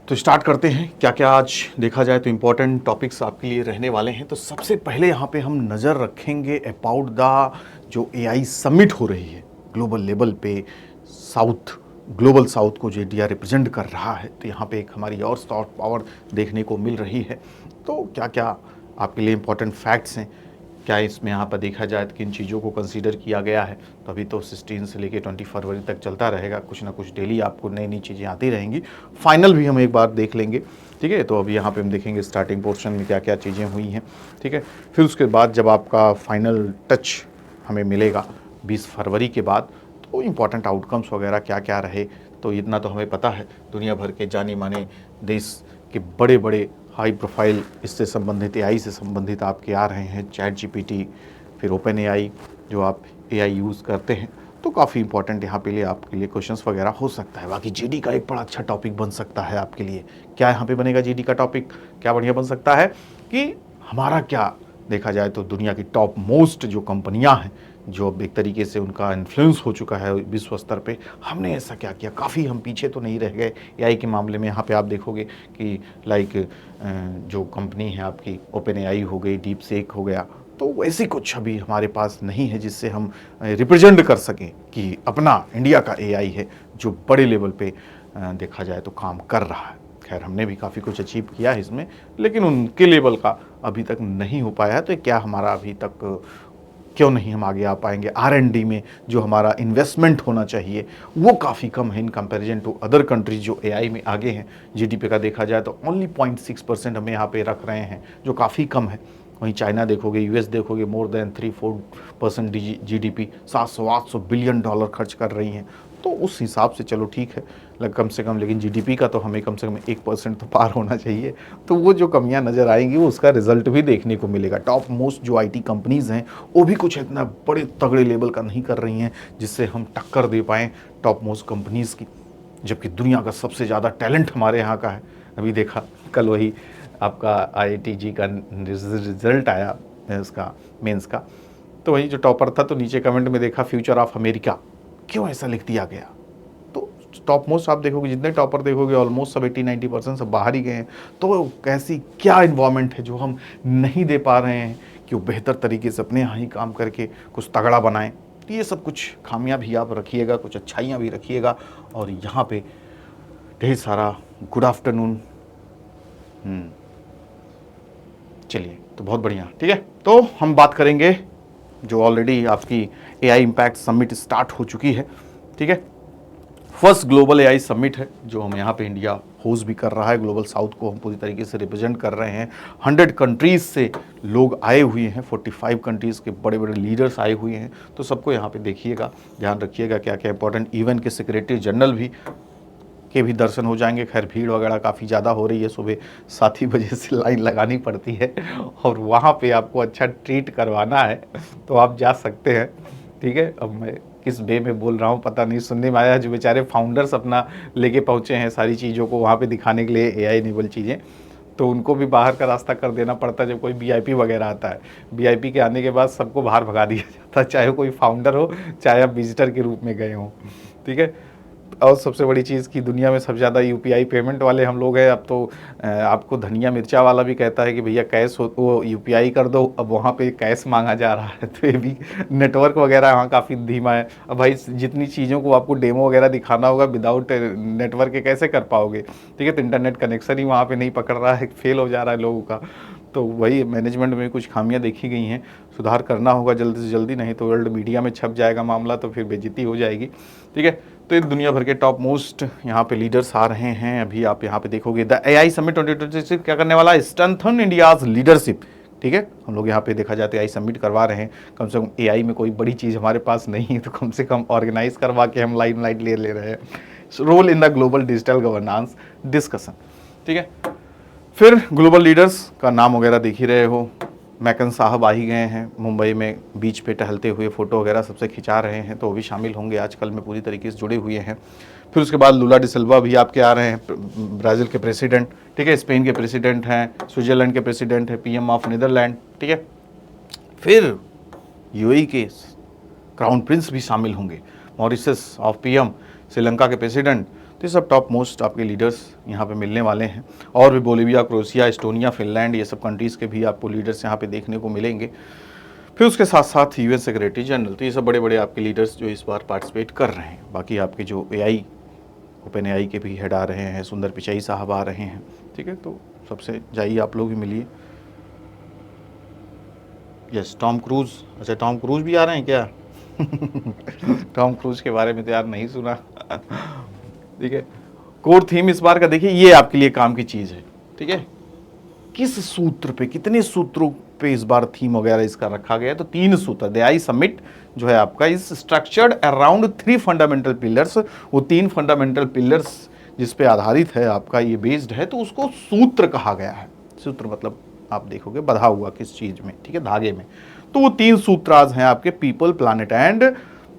तो स्टार्ट करते हैं। क्या क्या आज देखा जाए तो इम्पोर्टेंट टॉपिक्स आपके लिए रहने वाले हैं। तो सबसे पहले यहाँ पे हम नज़र रखेंगे अबाउट द जो एआई समिट हो रही है ग्लोबल लेवल पे। ग्लोबल साउथ को जो इंडिया रिप्रेजेंट कर रहा है, तो यहाँ पे एक हमारी और सॉफ्ट पावर देखने को मिल रही है। तो क्या क्या आपके लिए इम्पोर्टेंट फैक्ट्स हैं, क्या इसमें यहाँ पर देखा जाए तो किन चीज़ों को कंसीडर किया गया है। तो अभी तो 16 से लेकर 20 फरवरी तक चलता रहेगा, कुछ ना कुछ डेली आपको नई नई चीज़ें आती रहेंगी। फाइनल भी हम एक बार देख लेंगे, ठीक है। तो अभी यहाँ पे हम देखेंगे स्टार्टिंग पोर्शन में क्या क्या चीज़ें हुई हैं, ठीक है। फिर उसके बाद जब आपका फाइनल टच हमें मिलेगा 20 फरवरी के बाद, तो इम्पॉर्टेंट आउटकम्स वगैरह क्या क्या रहे, तो इतना तो हमें पता है। दुनिया भर के जाने माने देश के बड़े बड़े हाई प्रोफाइल इससे संबंधित एआई से संबंधित आपके आ रहे हैं। चैट जीपीटी, फिर ओपन एआई जो आप एआई यूज़ करते हैं, तो काफ़ी इंपॉर्टेंट यहाँ पे लिए आपके लिए क्वेश्चंस वगैरह हो सकता है। बाकी जीडी का एक बड़ा अच्छा टॉपिक बन सकता है आपके लिए। क्या यहाँ पे बनेगा जीडी का टॉपिक? क्या बढ़िया बन सकता है कि हमारा क्या देखा जाए तो दुनिया की टॉप मोस्ट जो कंपनियां हैं, जो अब एक तरीके से उनका इन्फ्लुएंस हो चुका है विश्व स्तर पे, हमने ऐसा क्या किया। काफ़ी हम पीछे तो नहीं रह गए एआई के मामले में। यहाँ पे आप देखोगे कि लाइक जो कंपनी है आपकी ओपन एआई हो गई, डीप सेक हो गया, तो वैसे कुछ अभी हमारे पास नहीं है जिससे हम रिप्रेजेंट कर सकें कि अपना इंडिया का एआई है जो बड़े लेवल पे देखा जाए तो काम कर रहा है। खैर हमने भी काफ़ी कुछ अचीव किया है इसमें, लेकिन उनके लेवल का अभी तक नहीं हो पाया है। तो क्या हमारा अभी तक क्यों नहीं हम आगे आ पाएंगे? आर&डी में जो हमारा इन्वेस्टमेंट होना चाहिए वो काफ़ी कम है in comparison to other countries जो एआई में आगे हैं। जीडीपी का देखा जाए तो ओनली 0.6% हम यहाँ पे रख रहे हैं, जो काफ़ी कम है। वहीं चाइना देखोगे, यूएस देखोगे, more than 3-4% GDP, 700-800 billion dollar खर्च कर रही हैं। तो उस हिसाब से चलो ठीक है कम से कम, लेकिन जीडीपी का तो हमें कम से कम 1% तो पार होना चाहिए। तो वो जो कमियां नज़र आएंगी वो उसका रिजल्ट भी देखने को मिलेगा। टॉप मोस्ट जो आईटी कंपनीज़ हैं वो भी कुछ इतना बड़े तगड़े लेवल का नहीं कर रही हैं जिससे हम टक्कर दे पाएँ टॉप मोस्ट कंपनीज़ की, जबकि दुनिया का सबसे ज़्यादा टैलेंट हमारे यहाँ का है। अभी देखा कल वही आपका आईआईटी का रिजल्ट आया उसका मेंस का, तो वही जो टॉपर था, तो नीचे कमेंट में देखा फ्यूचर ऑफ अमेरिका, क्यों ऐसा लिख दिया गया। तो टॉप मोस्ट आप देखोगे, जितने टॉपर देखोगे ऑलमोस्ट सब 80-90% सब बाहर ही गए हैं। तो कैसी क्या इन्वायरमेंट है जो हम नहीं दे पा रहे हैं कि वो बेहतर तरीके से अपने यहाँ ही काम करके कुछ तगड़ा बनाएं। तो ये सब कुछ खामियां भी आप रखिएगा, कुछ अच्छाइयाँ भी रखिएगा। और यहाँ पे ढेर सारा गुड आफ्टरनून। चलिए, तो बहुत बढ़िया, ठीक है। तो हम बात करेंगे जो ऑलरेडी आपकी एआई इम्पैक्ट समिट स्टार्ट हो चुकी है, ठीक है। फर्स्ट ग्लोबल एआई समिट है जो हम यहाँ पे इंडिया होस्ट भी कर रहा है। ग्लोबल साउथ को हम पूरी तरीके से रिप्रेजेंट कर रहे हैं। 100 कंट्रीज़ से लोग आए हुए हैं, 45 कंट्रीज़ के बड़े बड़े लीडर्स आए हुए हैं। तो सबको यहाँ पे देखिएगा, ध्यान रखिएगा क्या क्या इंपॉर्टेंट इवेंट के सेक्रेटरी जनरल के भी दर्शन हो जाएंगे। खैर भीड़ वगैरह काफ़ी ज़्यादा हो रही है, सुबह 7 ही बजे से लाइन लगानी पड़ती है और वहाँ पे आपको अच्छा ट्रीट करवाना है तो आप जा सकते हैं, ठीक है। अब मैं किस वे में बोल रहा हूँ पता नहीं, सुनने में आया जो बेचारे फाउंडर्स अपना लेके पहुँचे हैं सारी चीज़ों को वहाँ पे दिखाने के लिए एआई इनेबल चीज़ें, तो उनको भी बाहर का रास्ता कर देना पड़ता है। जब कोई वीआईपी वगैरह आता है, वीआईपी के आने के बाद सबको बाहर भगा दिया जाता है, चाहे कोई फाउंडर हो चाहे आप विजिटर के रूप में गए हों, ठीक है। और सबसे बड़ी चीज़ कि दुनिया में सबसे ज़्यादा यूपीआई पेमेंट वाले हम लोग हैं। अब तो आपको धनिया मिर्चा वाला भी कहता है कि भैया कैश हो वो यूपीआई कर दो, अब वहाँ पे कैश मांगा जा रहा है। तो ये भी नेटवर्क वगैरह वहाँ काफ़ी धीमा है। अब भाई जितनी चीज़ों को आपको डेमो वगैरह दिखाना होगा विदाउट नेटवर्क के कैसे कर पाओगे, ठीक है। तो इंटरनेट कनेक्शन ही वहाँ पर नहीं पकड़ रहा है, फेल हो जा रहा है लोगों का। तो वही मैनेजमेंट में कुछ खामियां देखी गई हैं, सुधार करना होगा जल्दी से जल्दी, नहीं तो वर्ल्ड मीडिया में छप जाएगा मामला, तो फिर बेइज्जती हो जाएगी, ठीक है। तो ये दुनिया भर के टॉप मोस्ट यहाँ पे लीडर्स आ रहे हैं। अभी आप यहाँ पे देखोगे द एआई समिट 2026 क्या करने वाला है, स्ट्रेंथन इंडियाज लीडरशिप, ठीक है। हम लोग यहाँ पे देखा जाए तो एआई समिट करवा रहे हैं। कम से कम एआई में कोई बड़ी चीज़ हमारे पास नहीं है, तो कम से कम ऑर्गेनाइज करवा के हम लाइमलाइट ले रहे हैं। Role in the global digital governance discussion, ठीक है। फिर ग्लोबल लीडर्स का नाम वगैरह देख ही रहे हो। मैकन साहब आ ही गए हैं, मुंबई में बीच पे टहलते हुए फ़ोटो वगैरह सबसे खिंचा रहे हैं, तो वो भी शामिल होंगे, आजकल में पूरी तरीके से जुड़े हुए हैं। फिर उसके बाद लूला डिसिल्वा भी आपके आ रहे हैं, ब्राज़ील के प्रेसिडेंट, ठीक है। स्पेन के प्रेसिडेंट हैं, स्विट्ज़रलैंड के प्रेसिडेंट है, पीएम ऑफ नीदरलैंड, ठीक है। फिर यूएई के क्राउन प्रिंस भी शामिल होंगे, मॉरिशस ऑफ पीएम, श्रीलंका के प्रेसिडेंट। तो ये सब टॉप मोस्ट आपके लीडर्स यहाँ पे मिलने वाले हैं। और भी बोलिविया, क्रोएशिया, एस्टोनिया, फिनलैंड, ये सब कंट्रीज़ के भी आपको लीडर्स यहाँ पे देखने को मिलेंगे। फिर उसके साथ साथ यूएन सेक्रेटरी जनरल, तो ये सब बड़े बड़े आपके लीडर्स जो इस बार पार्टिसिपेट कर रहे हैं। बाकी आपके जो एआई, ओपन एआई के भी हेड आ रहे हैं, सुंदर पिचाई साहब आ रहे हैं, ठीक है। तो सबसे जाइए आप लोग भी मिलिए। यस, टॉम क्रूज, अच्छा टॉम क्रूज भी आ रहे हैं क्या? टॉम क्रूज के बारे में तो यार नहीं सुना। ठीक है, कोर थीम इस बार का देखिए, ये आपके लिए काम की चीज़ है, ठीक है। किस सूत्र पे, कितने सूत्रों पे इस बार थीम वगैरह इसका रखा गया है? तो 3 सूत्र। द एआई समिट जो है आपका is structured around 3 fundamental pillars. वो 3 फंडामेंटल पिलर्स जिस पे आधारित है आपका ये बेस्ड है, तो उसको सूत्र कहा गया है। सूत्र मतलब आप देखोगे बधा हुआ किस चीज में, ठीक है, धागे में। तो वो 3 सूत्र आज हैं आपके, पीपल, प्लैनेट एंड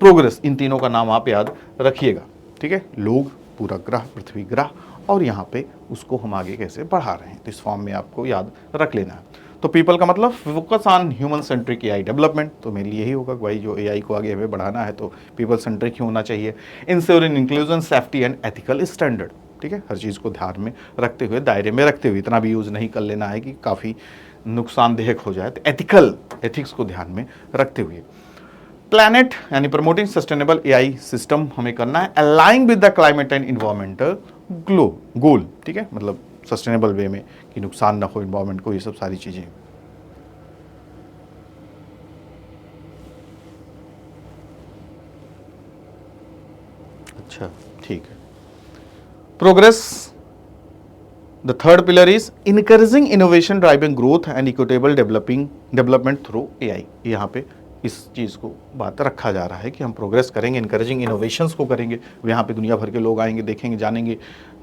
प्रोग्रेस। इन तीनों का नाम आप याद रखिएगा, ठीक है। लोग, पूरा ग्रह, पृथ्वी ग्रह, और यहाँ पे उसको हम आगे कैसे बढ़ा रहे हैं, तो इस फॉर्म में आपको याद रख लेना है। तो पीपल का मतलब focus on human centric AI development. तो मेरे लिए यही होगा कि भाई जो एआई को आगे हमें बढ़ाना है तो पीपल सेंट्रिक ही होना चाहिए। Ensuring inclusion, safety and ethical standard, ठीक है। हर चीज़ को ध्यान में रखते हुए, दायरे में रखते हुए, इतना भी यूज़ नहीं कर लेना है कि काफ़ी नुकसानदेहक हो जाए। तो एथिक्स को ध्यान में रखते हुए प्लैनेट यानी प्रमोटिंग सस्टेनेबल एआई सिस्टम हमें करना है, aligning with the climate and environmental goal, ठीक है। मतलब सस्टेनेबल वे में कि नुकसान ना हो इन्वायरमेंट को, ये सब सारी चीजें। अच्छा, ठीक है। Progress, the third pillar is encouraging innovation, driving growth and equitable development through AI. यहाँ पे इस चीज़ को बात रखा जा रहा है कि हम प्रोग्रेस करेंगे, इनकरेजिंग इनोवेशंस को करेंगे। यहाँ पे दुनिया भर के लोग आएंगे, देखेंगे, जानेंगे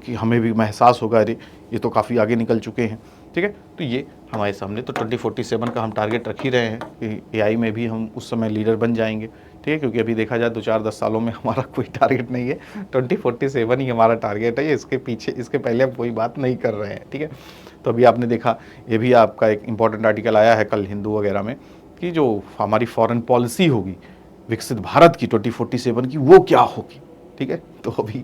कि हमें भी महसास होगा अरे ये तो काफ़ी आगे निकल चुके हैं, ठीक है। तो ये हमारे सामने तो 2047 का हम टारगेट रख ही रहे हैं कि एआई में भी हम उस समय लीडर बन जाएंगे, ठीक है। क्योंकि अभी देखा जाए 2-4-10 सालों में हमारा कोई टारगेट नहीं है, 2047 ही हमारा टारगेट है। इसके पीछे, इसके पहले हम कोई बात नहीं कर रहे हैं, ठीक है। तो अभी आपने देखा, ये भी आपका एक इंपॉर्टेंट आर्टिकल आया है कल हिंदू वगैरह में कि जो हमारी फॉरेन पॉलिसी होगी विकसित भारत की 2047 की, वो क्या होगी, ठीक है। तो अभी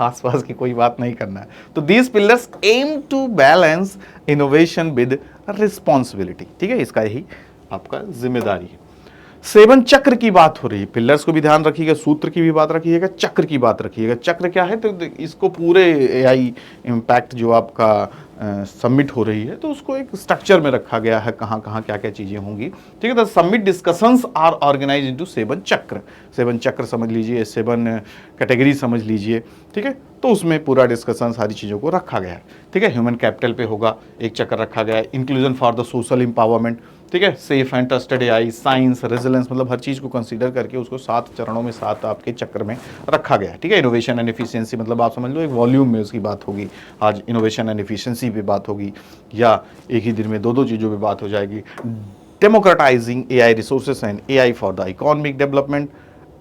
आसपास की कोई बात नहीं करना है। तो these pillars aim to balance innovation with responsibility, ठीक है। इसका यही आपका जिम्मेदारी है। 7 चक्र की बात हो रही है, पिलर्स को भी ध्यान रखिएगा, सूत्र की भी बात रखिएगा, चक्र की बात रखिएगा। चक्र क्या है? तो इसको पूरे एआई इम्पैक्ट जो आपका सबमिट हो रही है, तो उसको एक स्ट्रक्चर में रखा गया है, कहाँ कहाँ क्या क्या चीज़ें होंगी, ठीक है। The summit discussions are organised into 7 chakra. 7 चक्र समझ लीजिए, 7 कैटेगरी समझ लीजिए, ठीक है। तो उसमें पूरा डिस्कशन सारी चीज़ों को रखा गया है, ठीक है। ह्यूमन कैपिटल पे होगा, एक चक्र रखा गया है। Inclusion for the social empowerment, ठीक है। Safe and trusted AI, science, resilience, मतलब हर चीज़ को कंसीडर करके उसको 7 चरणों में, 7 आपके चक्र में रखा गया है, ठीक है। इनोवेशन एंड एफिशिएंसी, मतलब आप समझ लो एक वॉल्यूम में उसकी बात होगी। आज इनोवेशन एंड एफिशिएंसी पे बात होगी, या एक ही दिन में 2-2 चीज़ों पे बात हो जाएगी। Democratizing AI resources and AI for the economic development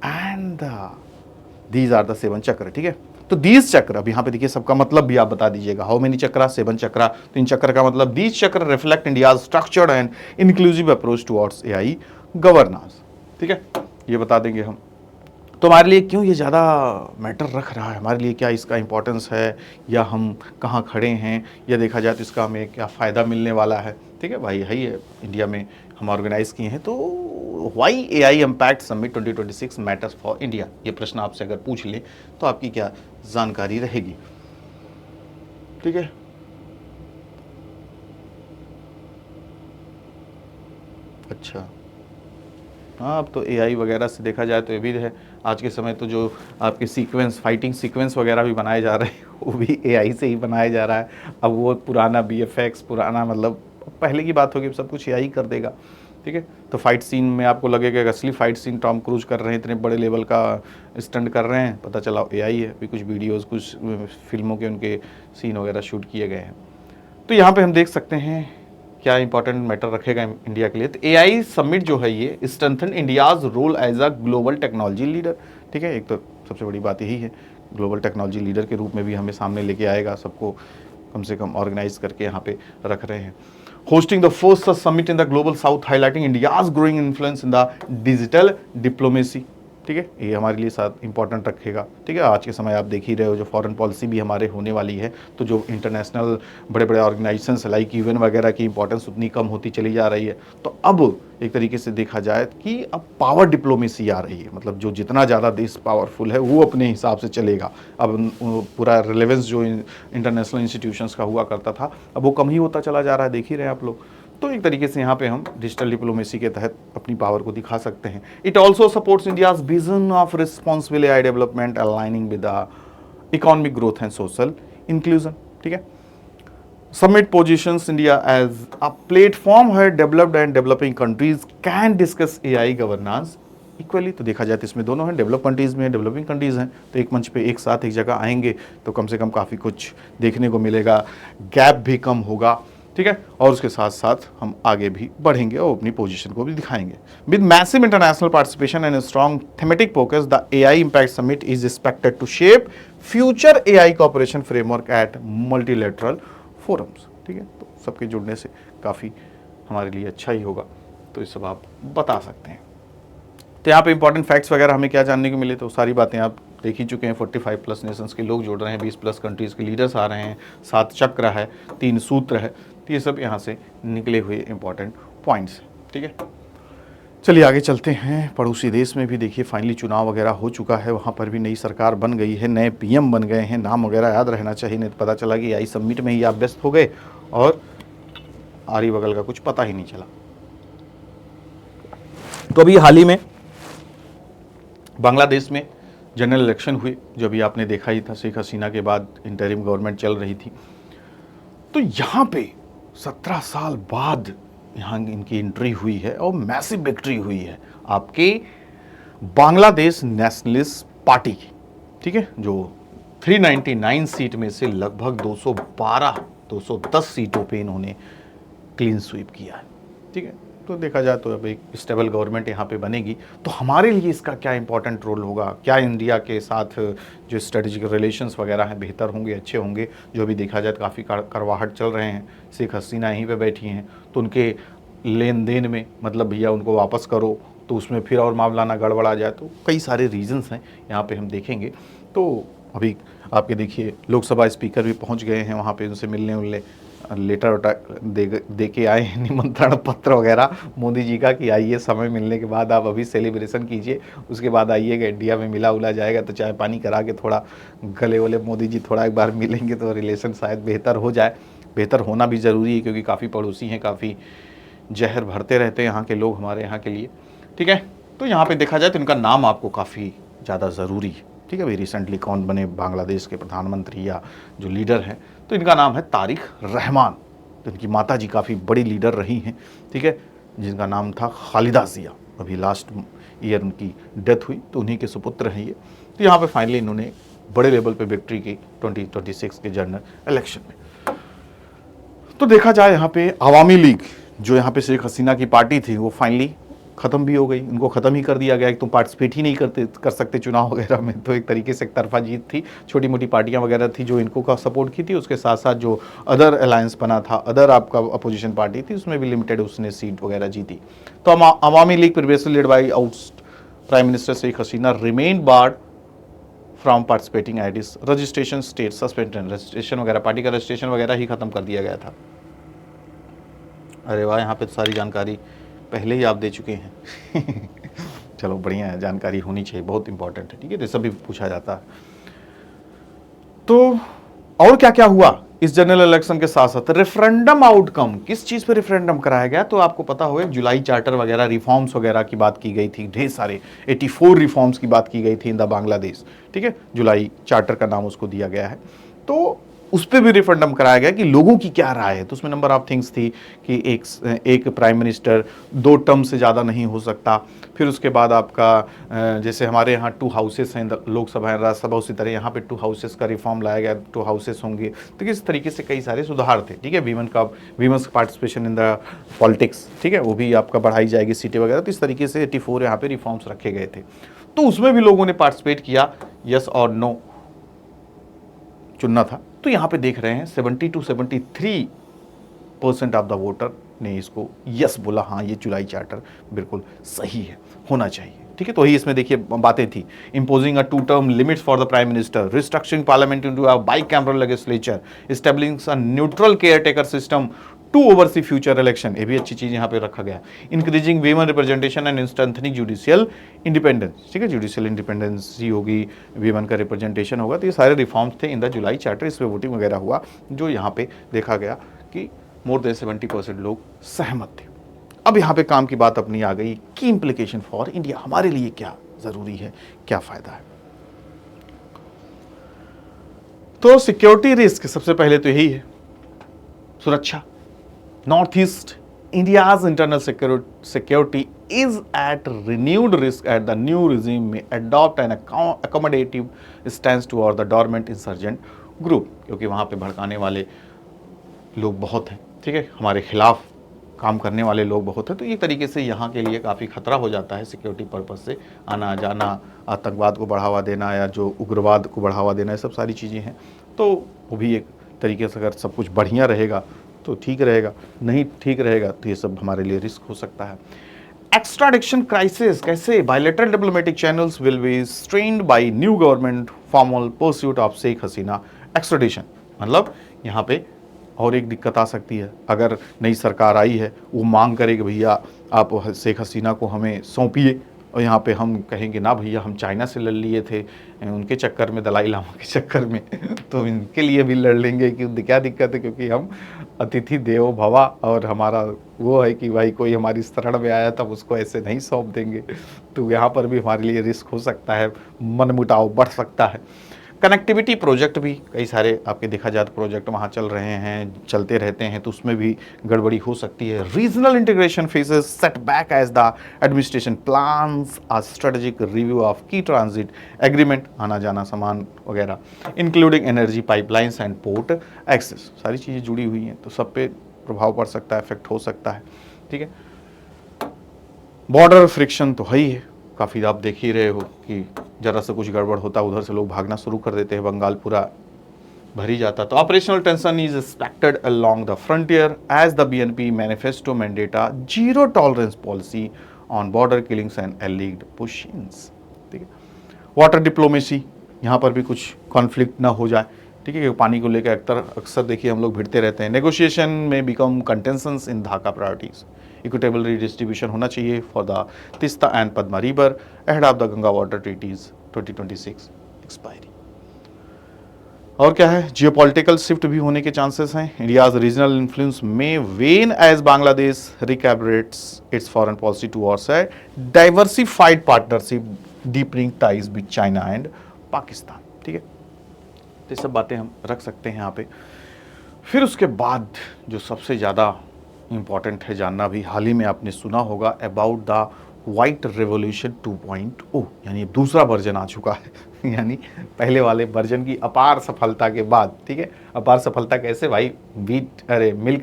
and these are the 7 चक्र, ठीक है। तो दीज चक्र, अब यहाँ पे देखिए सबका मतलब भी आप बता दीजिएगा। हाउ मेनी चक्रा? 7 चक्रा। तो इन चक्र का मतलब दीज चक्र reflect India's structured and inclusive approach towards AI governance, ठीक है। ये बता देंगे हम। तो हमारे लिए क्यों ये ज़्यादा मैटर रख रहा है, हमारे लिए क्या इसका इंपॉर्टेंस है, या हम कहाँ खड़े हैं, या देखा जाए तो इसका हमें क्या फ़ायदा मिलने वाला है, ठीक है भाई। है ये इंडिया में हम ऑर्गेनाइज़ किए हैं। तो why AI impact summit 2026 matters for India, ये प्रश्न आपसे अगर पूछ ले तो आपकी क्या जानकारी रहेगी, ठीक है। अच्छा, हाँ, अब तो एआई वगैरह से देखा जाए तो ये भी है। आज के समय तो जो आपके सीक्वेंस, फाइटिंग सीक्वेंस वगैरह भी बनाए जा रहे हैं, वो भी एआई से ही बनाया जा रहा है। अब वो पुराना वीएफएक्स, पुराना मतलब पहले की बात होगी, सब कुछ एआई कर देगा, ठीक है। तो फाइट सीन में आपको लगेगा कि असली फाइट सीन टॉम क्रूज कर रहे हैं, इतने बड़े लेवल का स्टंट कर रहे हैं, पता चला एआई है। अभी कुछ वीडियोज़, कुछ फिल्मों के उनके सीन वगैरह शूट किए गए हैं। तो यहाँ पर हम देख सकते हैं क्या इंपॉर्टेंट मैटर रखेगा इंडिया के लिए। तो एआई समिट जो है ये strengthen India's role as a global technology leader, ठीक है। एक तो सबसे बड़ी बात यही है, ग्लोबल टेक्नोलॉजी लीडर के रूप में भी हमें सामने लेके आएगा, सबको कम से कम ऑर्गेनाइज करके यहाँ पे रख रहे हैं। Hosting the first summit in the global south, highlighting India's growing influence in the digital diplomacy, ठीक है, ये हमारे लिए साथ इंपॉर्टेंट रखेगा। ठीक है, आज के समय आप देख ही रहे हो जो फॉरेन पॉलिसी भी हमारे होने वाली है, तो जो इंटरनेशनल बड़े बड़े ऑर्गेनाइजेशंस लाइक यूएन वगैरह की इंपॉर्टेंस उतनी कम होती चली जा रही है। तो अब एक तरीके से देखा जाए कि अब पावर डिप्लोमेसी आ रही है, मतलब जो जितना ज़्यादा देश पावरफुल है वो अपने हिसाब से चलेगा। अब पूरा रिलेवेंस जो इंटरनेशनल इंस्टीट्यूशंस का हुआ करता था, अब वो कम ही होता चला जा रहा है, देख ही रहे हैं आप लोग। तो एक तरीके से यहाँ पे हम डिजिटल डिप्लोमेसी के तहत अपनी पावर को दिखा सकते हैं। It also supports India's vision of responsible AI development aligning with the economic growth and social inclusion. ठीक है, Summit positions India as a platform where developed and developing countries can discuss AI governance equally। तो देखा जाए तो इसमें दोनों हैं, develop countries में डेवलपिंग कंट्रीज़ हैं, तो एक मंच पे एक साथ एक जगह आएंगे तो कम से कम काफ़ी कुछ देखने को मिलेगा, गैप भी कम होगा। ठीक है, और उसके साथ साथ हम आगे भी बढ़ेंगे और अपनी पोजीशन को भी दिखाएंगे। With massive international participation and strong thematic focus, the AI impact summit is expected to shape future AI cooperation framework at multilateral forums. ठीक है, तो सबके जुड़ने से काफ़ी हमारे लिए अच्छा ही होगा, तो ये सब आप बता सकते हैं। तो यहाँ पे इंपॉर्टेंट फैक्ट्स वगैरह हमें क्या जानने को मिले, तो सारी बातें आप देख ही चुके हैं। 45+ नेशंस के लोग जुड़ रहे हैं, 20+ कंट्रीज़ के लीडर्स आ रहे हैं, 7 चक्र है, 3 सूत्र है, तो ये सब यहाँ से निकले हुए इंपॉर्टेंट पॉइंट्स हैं। ठीक है, चलिए आगे चलते हैं। पड़ोसी देश में भी देखिए फाइनली चुनाव वगैरह हो चुका है, वहाँ पर भी नई सरकार बन गई है, नए पीएम बन गए हैं, नाम वगैरह याद रहना चाहिए, नहीं तो पता चला कि एआई समिट में ही आप व्यस्त हो गए और आरी बगल का कुछ पता ही नहीं चला। तो अभी हाल ही में बांग्लादेश में जनरल इलेक्शन हुए, जो अभी आपने देखा ही था, शेख हसीना के बाद इंटरिम गवर्नमेंट चल रही थी। तो यहाँ पे 17 साल बाद यहाँ इनकी एंट्री हुई है और मैसिव विक्ट्री हुई है आपके बांग्लादेश नेशनलिस्ट पार्टी की। ठीक है, जो 399 सीट में से लगभग 210 सीटों पे इन्होंने क्लीन स्वीप किया है। ठीक है, तो देखा जाए तो अब एक स्टेबल गवर्नमेंट यहाँ पे बनेगी, तो हमारे लिए इसका क्या इंपॉर्टेंट रोल होगा, क्या इंडिया के साथ जो स्ट्रेटेजिक रिलेशंस वगैरह हैं बेहतर होंगे, अच्छे होंगे। जो भी देखा जाए तो काफ़ी करवाहट चल रहे हैं, शेख हसीना यहीं पे बैठी हैं, तो उनके लेन देन में मतलब भैया उनको वापस करो, तो उसमें फिर और मामला ना गड़बड़ा जाए, तो कई सारे रीजंस हैं यहाँ पे हम देखेंगे। तो अभी आपके देखिए लोकसभा स्पीकर भी पहुँच गए हैं वहाँ पे, उनसे मिलने लेटर दे के आए हैं, निमंत्रण पत्र वगैरह मोदी जी का कि आइए, समय मिलने के बाद आप अभी सेलिब्रेशन कीजिए, उसके बाद आइएगा, इंडिया में मिला उला जाएगा, तो चाय पानी करा के थोड़ा गले वले मोदी जी थोड़ा एक बार मिलेंगे तो रिलेशन शायद बेहतर हो जाए। बेहतर होना भी ज़रूरी है क्योंकि काफ़ी पड़ोसी हैं, काफ़ी जहर भरते रहते हैं यहाँ के लोग हमारे यहाँ के लिए। ठीक है, तो यहाँ पर देखा जाए तो इनका नाम आपको काफ़ी ज़्यादा ज़रूरी है। ठीक है, अभी रिसेंटली कौन बने बांग्लादेश के प्रधानमंत्री या जो लीडर हैं, तो इनका नाम है तारिक रहमान। तो इनकी माता जी काफ़ी बड़ी लीडर रही हैं। ठीक है, जिनका नाम था खालिदा जिया, अभी लास्ट ईयर उनकी डेथ हुई, तो उन्हीं के सुपुत्र हैं ये। तो यहाँ पे फाइनली इन्होंने बड़े लेवल पे विक्ट्री की 2026 के जनरल इलेक्शन में। तो देखा जाए यहाँ पे अवामी लीग जो यहाँ पे शेख हसीना की पार्टी थी वो फाइनली ख़त्म भी हो गई, उनको ख़त्म ही कर दिया गया कि तुम पार्टिसिपेट ही नहीं कर सकते चुनाव वगैरह में। तो एक तरीके से एक तरफा जीत थी, छोटी मोटी पार्टियां वगैरह थी जो इनको का सपोर्ट की थी, उसके साथ साथ जो अदर अलायंस बना था, अदर आपका अपोजिशन पार्टी थी, उसमें भी लिमिटेड उसने सीट वगैरह जीती। तो Awami League previously led by out prime minister Sheikh Hasina remain barred from participating at its registration state suspended. Registration वगैरह, पार्टी का रजिस्ट्रेशन वगैरह ही खत्म कर दिया गया था। अरे वाह, यहाँ पे तो सारी जानकारी पहले ही आप दे चुके हैं चलो बढ़िया है, जानकारी होनी चाहिए, बहुत इंपॉर्टेंट है। ठीक है, तो सभी पूछा जाता है। तो और क्या क्या हुआ इस जनरल इलेक्शन के साथ साथ, रेफरेंडम आउटकम, किस चीज पे रेफरेंडम कराया गया, तो आपको पता होगा जुलाई चार्टर वगैरह रिफॉर्म्स वगैरह की बात की गई थी, ढेर सारे 84 रिफॉर्म्स की बात की गई थी इन द बांग्लादेश। ठीक है, जुलाई चार्टर का नाम उसको दिया गया है। तो उस पर भी रेफरेंडम कराया गया कि लोगों की क्या राय है। तो उसमें नंबर ऑफ थिंग्स थी कि एक प्राइम मिनिस्टर 2 टर्म से ज़्यादा नहीं हो सकता। फिर उसके बाद आपका जैसे हमारे यहाँ 2 हाउसेस हैं लोकसभा और राज्यसभा, उसी तरह यहाँ पे 2 हाउसेस का रिफॉर्म लाया गया, 2 हाउसेस होंगे। तो इस तरीके से कई सारे सुधार थे। ठीक है, women's participation in the politics, ठीक है, वो भी आपका बढ़ाई जाएगी सीटें वगैरह। तो इस तरीके से 84 यहाँ पे रिफॉर्म्स रखे गए थे। तो उसमें भी लोगों ने पार्टिसिपेट किया, यस और नो चुनना था। तो यहाँ पे देख रहे हैं 70 to 73% ऑफ द वोटर ने इसको यस बोला, हाँ ये जुलाई चार्टर बिल्कुल सही है, होना चाहिए। ठीक है, तो वही इसमें देखिए बातें थी। Imposing a 2 term limits for the prime minister, restructuring parliament into a bicameral legislature, establishing a neutral caretaker system to oversee future election, ये भी अच्छी चीज यहाँ पे रखा गया। Increasing women representation and strengthening judicial independence, ठीक है, जुडिशियल इंडिपेंडेंसी होगी, वीमेन का रिप्रेजेंटेशन होगा। तो ये सारे रिफॉर्म्स थे इन द जुलाई चार्टर, इसमें वोटिंग वगैरह हुआ, जो यहाँ पे देखा गया कि मोर देन 70% लोग सहमत थे। अब यहाँ पे काम की बात अपनी आ गई की इम्प्लीकेशन फॉर इंडिया, हमारे लिए क्या जरूरी है, क्या फायदा है। तो सिक्योरिटी रिस्क सबसे पहले तो यही है, सुरक्षा। North east India's internal security is at renewed risk at the new regime may adopt an accommodative stance toward the dormant insurgent group, क्योंकि वहाँ पे भड़काने वाले लोग बहुत हैं, ठीक है, हमारे खिलाफ काम करने वाले लोग बहुत हैं। तो एक तरीके से यहाँ के लिए काफ़ी खतरा हो जाता है सिक्योरिटी पर्पज़ से, आना जाना, आतंकवाद को बढ़ावा देना या जो उग्रवाद को बढ़ावा देना, ये सब सारी चीज़ें हैं। तो वो भी एक तरीके से अगर सब कुछ बढ़िया रहेगा तो ठीक रहेगा, नहीं ठीक रहेगा तो ये सब हमारे लिए रिस्क हो सकता है। एक्स्ट्राडिक्शन क्राइसिस कैसे, bilateral diplomatic channels will be strained by new government formal pursuit of Sheikh Hasina extradition, मतलब यहाँ पे और एक दिक्कत आ सकती है। अगर नई सरकार आई है, वो मांग करे कि भैया आप शेख हसीना को हमें सौंपिए, और यहाँ पे हम कहेंगे ना भैया हम चाइना से लड़ लिए थे उनके चक्कर में, दलाई लामा के चक्कर में, तो इनके लिए भी लड़ लेंगे कि क्या दिक्कत है, क्योंकि हम अतिथि देवो भवा, और हमारा वो है कि भाई कोई हमारी शरण में आया तब उसको ऐसे नहीं सौंप देंगे। तो यहाँ पर भी हमारे लिए रिस्क हो सकता है, मनमुटाव बढ़ सकता है। कनेक्टिविटी प्रोजेक्ट भी कई सारे आपके देखा जाए तो प्रोजेक्ट वहाँ चल रहे हैं, चलते रहते हैं, तो उसमें भी गड़बड़ी हो सकती है। Regional integration faces setback as the administration plans a strategic review of key transit agreement, आना जाना सामान वगैरह, including energy pipelines and port access, सारी चीज़ें जुड़ी हुई हैं, तो सब पे प्रभाव पड़ सकता है, इफेक्ट हो सकता है, ठीक है। बॉर्डर फ्रिक्शन तो है ही है, काफ़ी आप देख ही रहे हो कि ज़रा सा कुछ गड़बड़ होता है उधर से लोग भागना शुरू कर देते हैं, बंगाल पूरा भर ही जाता। तो operational tension is expected along the frontier as the BNP manifesto mandates zero tolerance policy on border killings and alleged pushings, ठीक है। वाटर डिप्लोमेसी, यहाँ पर भी कुछ कॉन्फ्लिक्ट ना हो जाए, ठीक है, पानी को लेकर अक्सर देखिए हम लोग भिड़ते रहते हैं। नेगोशिएशन में become contentions in Dhaka priorities, equitable redistribution होना चाहिए for the Teesta and Padma river ahead of the Ganga water treaties 2026 expiry. और क्या है, जियोपॉलिटिकल शिफ्ट भी होने के चांसेस हैं। इंडियाज रीजनल इन्फ्लुएंस में wane as Bangladesh recalibrates its foreign policy towards a diversified partnership deepening ties with China and Pakistan, ठीक है। तो ये सब बातें हम रख सकते हैं यहाँ पे। फिर उसके बाद जो सबसे ज़्यादा इम्पॉर्टेंट है जानना भी, हाल ही में आपने सुना होगा अबाउट द वाइट रेवोल्यूशन 2.0, यानी दूसरा वर्जन आ चुका है यानी पहले वाले वर्जन की अपार सफलता के बाद, ठीक है। अपार सफलता कैसे भाई, मिल्क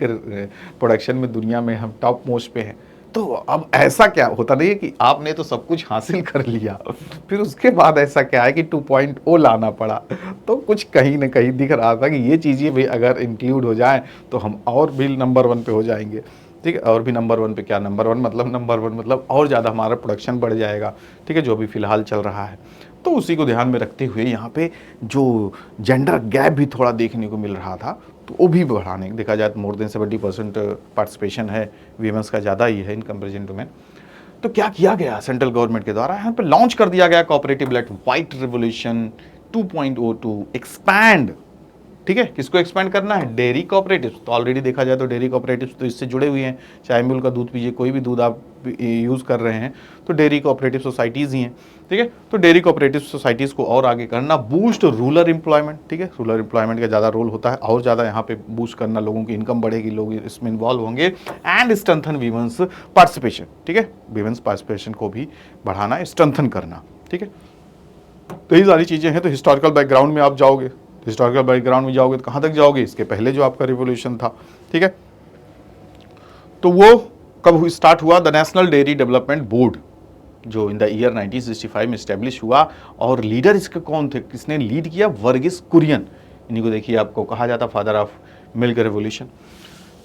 प्रोडक्शन में दुनिया में हम टॉप मोस्ट पे हैं। तो अब ऐसा क्या होता नहीं है कि आपने तो सब कुछ हासिल कर लिया, फिर उसके बाद ऐसा क्या है कि 2.0 लाना पड़ा। तो कुछ कहीं ना कहीं दिख रहा था कि ये चीज़ें भी अगर इंक्लूड हो जाएं तो हम और भी नंबर 1 पे हो जाएंगे, ठीक है। और भी नंबर 1 पे क्या, नंबर 1 मतलब और ज़्यादा हमारा प्रोडक्शन बढ़ जाएगा, ठीक है, जो भी फिलहाल चल रहा है। तो उसी को ध्यान में रखते हुए यहाँ पे जो जेंडर गैप भी थोड़ा देखने को मिल रहा था, तो वो भी बढ़ाने, देखा जाए तो मोर देन 70% पार्टिसिपेशन है वीमेंस का, ज़्यादा ही है इन कंपेरिजन टू मैन। तो क्या किया गया सेंट्रल गवर्नमेंट के द्वारा, यहाँ पे लॉन्च कर दिया गया cooperative led white revolution 2.0 to expand, ठीक है। किसको एक्सपैंड करना है, डेयरी कोऑपरेटिव्स। तो ऑलरेडी देखा जाए तो डेयरी कोऑपरेटिव्स तो इससे जुड़े हुए हैं, चाहे मिल्क का दूध पीजिए, कोई भी दूध आप यूज़ कर रहे हैं तो डेयरी कोऑपरेटिव सोसाइटीज़ ही हैं, ठीक है। तो डेयरी कोऑपरेटिव सोसाइटीज़ को और आगे करना, बूस्ट रूरल एम्प्लॉयमेंट, ठीक है, रूरल एम्प्लॉयमेंट का ज़्यादा रोल होता है, और ज़्यादा यहाँ पे बूस्ट करना, लोगों की इनकम बढ़ेगी, लोग इसमें इन्वॉल्व होंगे, एंड स्ट्रेंथन वीमेंस पार्टिसिपेशन, ठीक है, वीमेंस पार्टिसिपेशन को भी बढ़ाना, स्ट्रेंथन करना, ठीक है। तो ये सारी चीज़ें हैं। तो हिस्टोरिकल बैकग्राउंड में आप जाओगे, हिस्टोरिकल बैकग्राउंड में जाओगे तो कहाँ तक जाओगे, इसके पहले जो आपका रिवोल्यूशन था, ठीक है। तो वो कब स्टार्ट हुआ, the national dairy development board, जो इन द ईयर 1965 में इस्टेब्लिश हुआ, और लीडर इसके कौन थे, किसने लीड किया, वर्गीस कुरियन। इन्हीं को देखिए आपको कहा जाता फादर ऑफ मिल्क रेवोल्यूशन।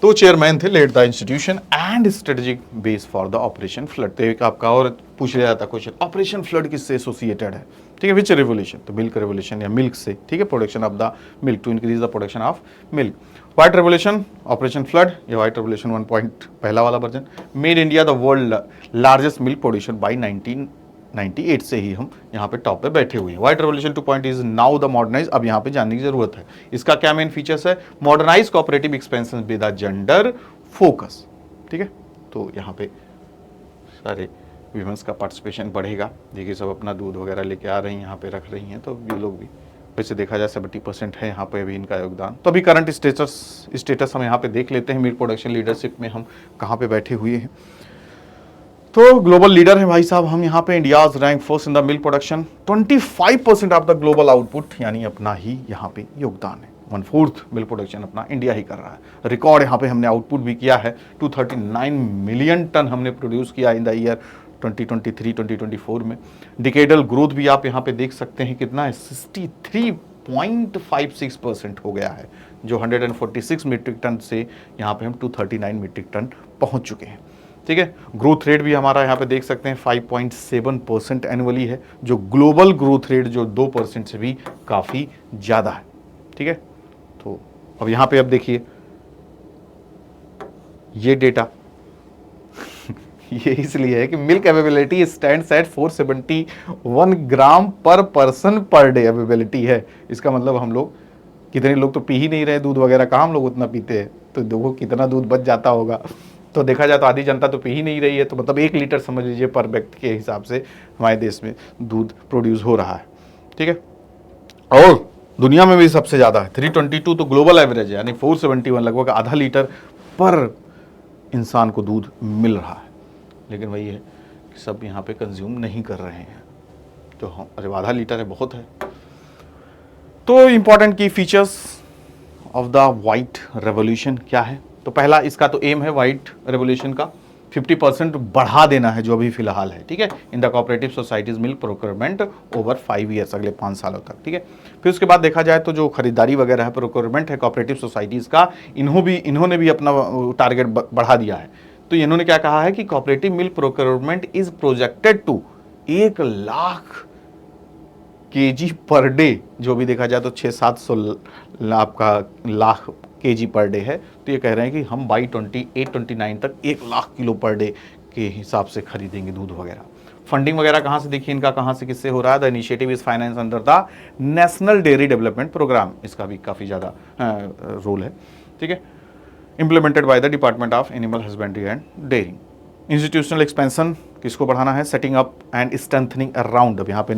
तो चेयरमैन थे, led the institution and strategic base for the Operation Flood. तो एक आपका और पूछ लिया जाता क्वेश्चन, ऑपरेशन फ्लड किससे एसोसिएटेड है, ठीक है, विच रेवोल्यूशन, तो मिल्क रेवोल्यूशन या मिल्क से, ठीक है, production of the milk to increase the production of milk. White revolution, Operation Flood या व्हाइट रेवोल्यूशन 1 पॉइंट पहला वाला version, made India the world largest milk producer by 1998 से ही हम यहाँ पे टॉप पे बैठे हुए हैं। White revolution 2 point is now the modernise, अब यहाँ पे जानने की जरूरत है। इसका क्या मेन फीचर्स है, modernise cooperative expansion with the gender focus, ठीक है। तो यहाँ पे सारे वीमेंस का पार्टिसिपेशन बढ़ेगा। देखिए सब अपना दूध वगैरह लेके आ रही हैं, यहाँ पे रख रही हैं, तो ये लोग भी वैसे देखा जाए 70% है यहाँ पे अभी इनका योगदान। तो अभी करंट स्टेटस हम यहाँ पे देख लेते हैं, मिल्क प्रोडक्शन लीडरशिप में हम कहाँ पे बैठे हुए हैं। तो ग्लोबल लीडर है भाई साहब हम यहाँ पे, India's rank first in the milk production, 25% of the global output, यानी अपना ही यहाँ पे योगदान है। 1/4 मिल्क प्रोडक्शन अपना इंडिया ही कर रहा है। रिकॉर्ड यहाँ पे हमने आउटपुट भी किया है, 239 मिलियन टन हमने प्रोड्यूस किया इन द ईयर 2023-2024 में। डिकेडल ग्रोथ भी आप यहाँ पे देख सकते हैं कितना है, 63.56% हो गया है, जो 146 मीट्रिक टन से यहाँ पे हम 239 मीट्रिक टन पहुँच चुके हैं, ठीक है। ग्रोथ रेट भी हमारा यहाँ पे देख सकते हैं 5.7% एनुअली है, जो ग्लोबल ग्रोथ रेट जो 2% से भी काफ़ी ज़्यादा है, ठीक है। तो अब यहाँ पे अब देखिए ये डेटा ये इसलिए है कि मिल्क अवेलेबिलिटी स्टैंड्स एट 471 ग्राम पर पर्सन पर डे अवेलेबिलिटी है। इसका मतलब हम लोग कितने लोग तो पी ही नहीं रहे दूध वगैरह, कहाँ हम लोग उतना पीते हैं, तो देखो कितना दूध बच जाता होगा। तो देखा जाए तो आधी जनता तो पी ही नहीं रही है, तो मतलब 1 लीटर समझ लीजिए पर व्यक्ति के हिसाब से हमारे देश में दूध प्रोड्यूस हो रहा है, ठीक है। और दुनिया में भी सबसे ज़्यादा है 322, तो ग्लोबल एवरेज है, यानी 471, लगभग आधा लीटर पर इंसान को दूध मिल रहा है। लेकिन वही है कि सब यहाँ पे कंज्यूम नहीं कर रहे हैं, तो हम अरे आधा लीटर है, बहुत है। तो इंपॉर्टेंट की features of the white revolution क्या है, तो पहला इसका तो एम है व्हाइट रेवोल्यूशन का 50% बढ़ा देना है जो अभी फिलहाल है, ठीक है, in the cooperative societies milk procurement over 5 years, अगले 5 सालों तक, ठीक है। फिर उसके बाद देखा जाए तो जो खरीदारी वगैरह है, प्रोक्योरमेंट है कोऑपरेटिव सोसाइटीज का, इन्होंने भी अपना टारगेट बढ़ा दिया है। तो इन्होंने क्या कहा है कि cooperative milk procurement is projected to 1 lakh KG per day, जो भी देखा जाए तो 600-700 आपका लाख केजी पर डे है। तो ये कह रहे हैं कि हम बाई 28-29 तक 1 लाख किलो पर डे के हिसाब से खरीदेंगे दूध वगैरह। फंडिंग वगैरह कहाँ से, देखिए इनका कहाँ से किससे हो रहा है, the initiative is finance under the national dairy development programme, इसका भी काफ़ी ज़्यादा रोल है, ठीक है। Implemented by the department of animal husbandry and dairying. Institutional expansion किसको बढ़ाना है, setting up and strengthening around, अब यहाँ पे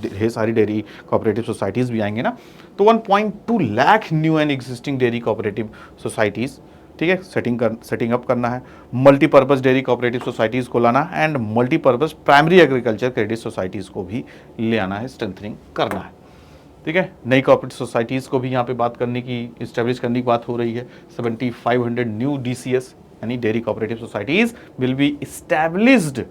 ढेर सारी डेयरी कोऑपरेटिव सोसाइटीज़ भी आएंगे ना, तो 1.2 lakh new and existing dairy cooperative societies, ठीक है, सेटिंग अप करना है। मल्टीपर्पज़ डेयरी कोऑपरेटिव सोसाइटीज़ को लाना and multipurpose primary agriculture credit societies को भी ले आना है, स्ट्रेंथनिंग करना है, ठीक है। नई कोऑपरेटिव सोसाइटीज़ को भी यहाँ पे बात करने की, इस्टेब्लिश करने की बात हो रही है। 7500 न्यू DCS यानी dairy cooperative societies will be established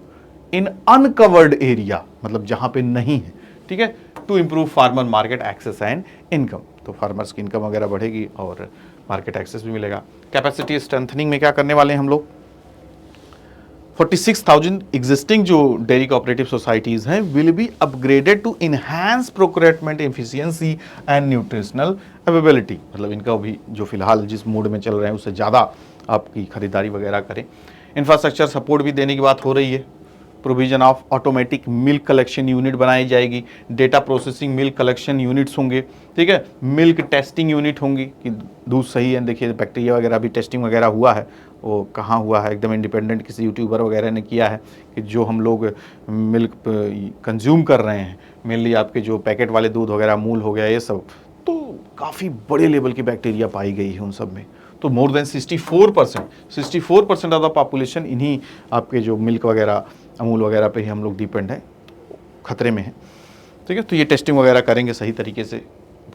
in uncovered area, मतलब जहाँ पे नहीं है, ठीक है, to improve farmer market access and income. तो फार्मर्स की इनकम वगैरह बढ़ेगी और मार्केट एक्सेस भी मिलेगा। कैपेसिटी स्ट्रेंथनिंग में क्या करने वाले हैं हम लोग, 46,000 एग्जिस्टिंग जो डेयरी कोऑपरेटिव सोसाइटीज़ हैं will be upgraded to enhance procurement efficiency and nutritional availability, मतलब इनका भी जो फिलहाल जिस मोड में चल रहे हैं उससे ज़्यादा आपकी खरीदारी वगैरह करें। इंफ्रास्ट्रक्चर सपोर्ट भी देने की बात हो रही है। Provision of automatic milk collection unit बनाई जाएगी, data processing milk collection units होंगे, ठीक है, मिल्क टेस्टिंग यूनिट होंगी कि दूध सही है, देखिए बैक्टीरिया वगैरह भी टेस्टिंग वगैरह हुआ है, वो कहाँ हुआ है, एकदम इंडिपेंडेंट किसी यूट्यूबर वगैरह ने किया है कि जो हम लोग मिल्क कंज्यूम कर रहे हैं, मेनली आपके जो पैकेट वाले दूध वगैरह अमूल हो गया ये सब, तो काफ़ी बड़े लेवल की बैक्टीरिया पाई गई है उन सब में। तो more than 64% of the population इन्हीं आपके जो मिल्क वगैरह अमूल वगैरह पे ही हम लोग डिपेंड हैं, खतरे में है, ठीक है। तो ये टेस्टिंग वगैरह करेंगे सही तरीके से।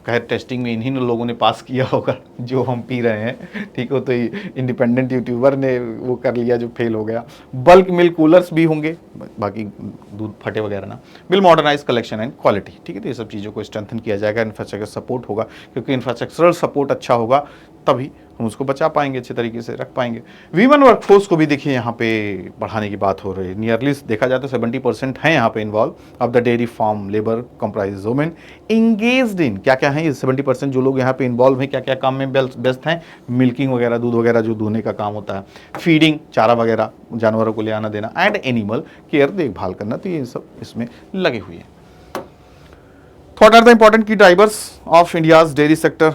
खैर टेस्टिंग में इन्हीं लोगों ने पास किया होगा जो हम पी रहे हैं, ठीक हो, तो इंडिपेंडेंट यूट्यूबर ने वो कर लिया जो फेल हो गया। बल्क मिल्क कूलर्स भी होंगे, बाकी दूध फटे वगैरह ना। Will modernise collection and quality, ठीक है, तो ये सब चीज़ों को स्ट्रेंथन किया जाएगा। इंफ्रास्ट्रक्चर सपोर्ट होगा, क्योंकि इंफ्रास्ट्रक्चरल सपोर्ट अच्छा होगा तभी हम उसको बचा पाएंगे, अच्छे तरीके से रख पाएंगे। वीमेन वर्कफोर्स को भी देखिए यहाँ पे बढ़ाने की बात हो रही है। नियरली देखा जाए तो 70% है यहाँ पे involve of the dairy farm labour comprise women engaged in. क्या क्या है ये 70% जो लोग यहाँ पे इन्वॉल्व हैं, क्या क्या काम में व्यस्त हैं? मिल्किंग वगैरह, दूध वगैरह जो दूहने का काम होता है, फीडिंग, चारा वगैरह जानवरों को ले आना देना, एंड एनिमल केयर, देखभाल करना, तो ये सब इसमें लगे हुए हैं। व्हाट आर द इंपॉर्टेंट की drivers of India's dairy sector?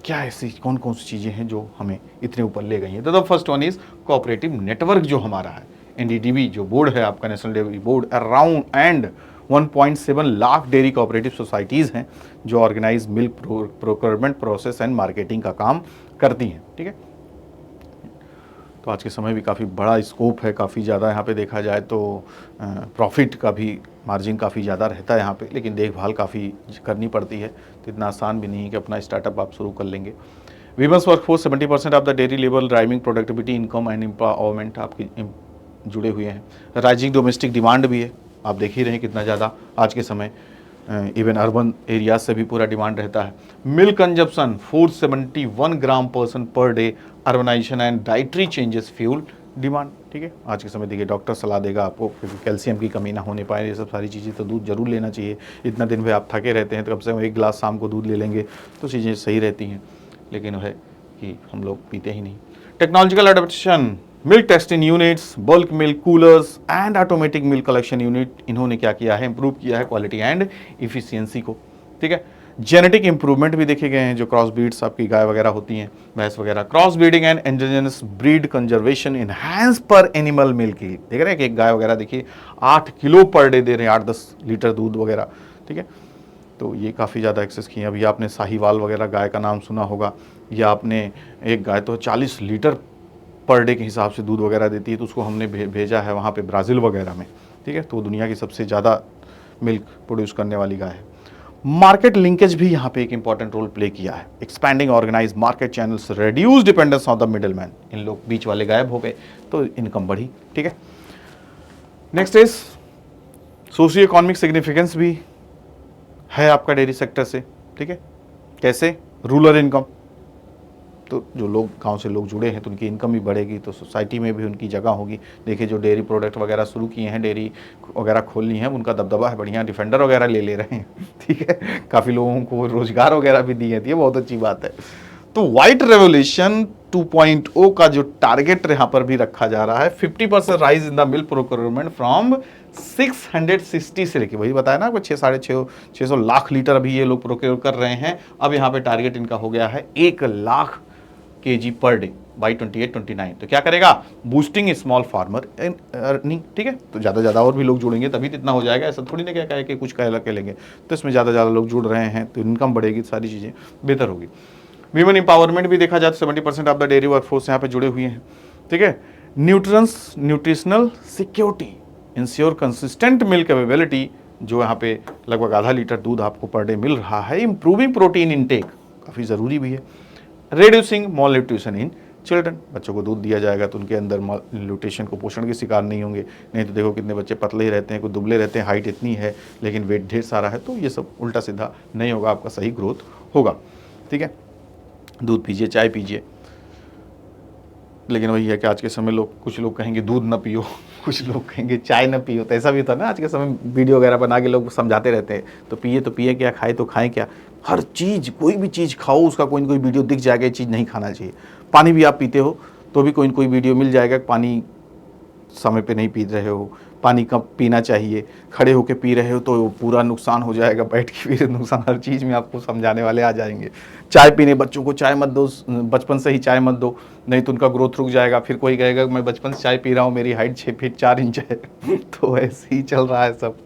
क्या ऐसी कौन कौन सी चीज़ें हैं जो हमें इतने ऊपर ले गई हैं? तो the first one is cooperative network जो हमारा है, एनडीडीबी जो बोर्ड है आपका, national dairy board, around and 1.7 lakh dairy cooperative societies हैं जो organise milk procurement process and marketing का काम करती हैं। ठीक है, तो आज के समय भी काफ़ी बड़ा स्कोप है, काफ़ी ज़्यादा यहाँ पे देखा जाए तो प्रॉफिट का भी मार्जिन काफ़ी ज़्यादा रहता है यहाँ पे, लेकिन देखभाल काफ़ी करनी पड़ती है, तो इतना आसान भी नहीं है कि अपना स्टार्टअप आप शुरू कर लेंगे। Women's workforce 70% of the dairy level driving productivity income and empowerment आपके जुड़े हुए हैं। राइजिंग डोमेस्टिक डिमांड भी है, आप देख ही रहे हैं कितना ज़्यादा आज के समय इवन अर्बन एरियाज से भी पूरा डिमांड रहता है। Milk consumption 471 gram person per day, urbanisation and dietary changes fuel demand. ठीक है, आज के समय देखिए डॉक्टर सलाह देगा आपको, क्योंकि कैल्शियम की कमी ना होने पाए, ये सब सारी चीज़ें, तो दूध जरूर लेना चाहिए। इतना दिन में आप थके रहते हैं तो कम से कम 1 गिलास शाम को दूध ले लेंगे तो चीज़ें सही रहती हैं, लेकिन वह है कि हम लोग पीते ही नहीं। Technological adaptation, milk testing units, bulk milk coolers and automatic milk collection unit, इन्होंने क्या किया है? इंप्रूव किया है क्वालिटी एंड इफिशियंसी को। ठीक है, जेनेटिक इंप्रूवमेंट भी देखे गए हैं, जो क्रॉस ब्रीड्स आपकी गाय वगैरह होती हैं, भैंस वगैरह, cross breeding and indigenous breed conservation enhance पर एनिमल मिल्क की। देख रहे हैं कि एक गाय वगैरह देखिए 8 किलो पर डे दे रहे हैं, 8-10 लीटर दूध वगैरह। ठीक है, तो ये काफ़ी ज़्यादा एक्सेस किए हैं। अभी आपने साहीवाल वगैरह गाय का नाम सुना होगा, या आपने एक गाय तो 40 लीटर पर डे के हिसाब से दूध वगैरह देती है, तो उसको हमने भेजा है वहाँ पे ब्राज़ील वगैरह में। ठीक है, तो दुनिया की सबसे ज़्यादा मिल्क प्रोड्यूस करने वाली गाय है। मार्केट लिंकेज भी यहाँ पे एक इंपॉर्टेंट रोल प्ले किया है। Expanding organise market channels, reduce dependence on the middle man, इन लोग बीच वाले गायब हो गए तो इनकम बढ़ी। ठीक है, next is socio economic significance भी है आपका डेयरी सेक्टर से। ठीक है, कैसे? रूरल इनकम, तो जो लोग गांव से लोग जुड़े हैं तो उनकी इनकम भी बढ़ेगी, तो सोसाइटी में भी उनकी जगह होगी। देखिए जो डेयरी प्रोडक्ट वगैरह शुरू किए हैं, डेयरी वगैरह खोलनी है, उनका दबदबा है, बढ़िया डिफेंडर वगैरह ले रहे हैं। ठीक है, काफ़ी लोगों को रोजगार वगैरह भी दिए, ये बहुत अच्छी बात है। तो व्हाइट रेवोल्यूशन 2.0 का जो टारगेट यहाँ पर भी रखा जा रहा है, 50% rise in the milk procurement from 660 से लेके, वही बताया ना आपको 600 लाख लीटर अभी ये लोग प्रोक्योर कर रहे हैं। अब यहाँ पे टारगेट इनका हो गया है 1 lakh kg per day by 28-29। तो क्या करेगा? Boosting small farmer earning. ठीक है, तो ज़्यादा और भी लोग जुड़ेंगे तभी तो इतना हो जाएगा, ऐसा थोड़ी ना क्या कहे कि कुछ कह लेंगे, तो इसमें ज़्यादा लोग जुड़ रहे हैं तो इनकम बढ़ेगी, सारी चीज़ें बेहतर होगी। वीमेन एम्पावरमेंट भी देखा जाए तो 70% ऑफ द डेयरी वर्कफोर्स यहाँ पे जुड़े हुए हैं। ठीक है, nutritional security, ensure consistent milk availability, जो यहाँ पे लगभग आधा लीटर दूध आपको पर डे मिल रहा है। इम्प्रूविंग प्रोटीन इनटेक, काफ़ी ज़रूरी भी है। Reducing mall nutrition in children, बच्चों को दूध दिया जाएगा तो उनके अंदर मॉल न्यूट्रिशन को पोषण के शिकार नहीं होंगे। नहीं तो देखो कितने बच्चे पतले ही रहते हैं, कोई दुबले रहते हैं, हाइट इतनी है लेकिन वेट ढेर सारा है, तो ये सब उल्टा सीधा नहीं होगा, आपका सही ग्रोथ होगा। ठीक है, दूध पीजिए, चाय पीजिए, लेकिन वही है कि आज के समय कुछ लोग कहेंगे दूध ना पियो, कुछ लोग कहेंगे चाय ना पियो, तो ऐसा भी होता है ना। आज के समय वीडियो वगैरह बना के लोग समझाते रहते हैं, तो पिए क्या, खाए तो खाएं क्या। हर चीज़, कोई भी चीज़ खाओ उसका कोई न कोई वीडियो दिख जाएगा, ये चीज़ नहीं खाना चाहिए। पानी भी आप पीते हो तो भी कोई न कोई वीडियो मिल जाएगा, पानी समय पे नहीं पी रहे हो, पानी कब पीना चाहिए, खड़े होके पी रहे हो तो पूरा नुकसान हो जाएगा, बैठ के पी रहे नुकसान, हर चीज़ में आपको समझाने वाले आ जाएंगे। चाय पीने, बच्चों को चाय मत दो, बचपन से ही चाय मत दो, नहीं तो उनका ग्रोथ रुक जाएगा। फिर कोई कहेगा मैं बचपन से चाय पी रहा हूँ, मेरी हाइट 6 फीट 4 इंच है। तो ऐसे ही चल रहा है सब।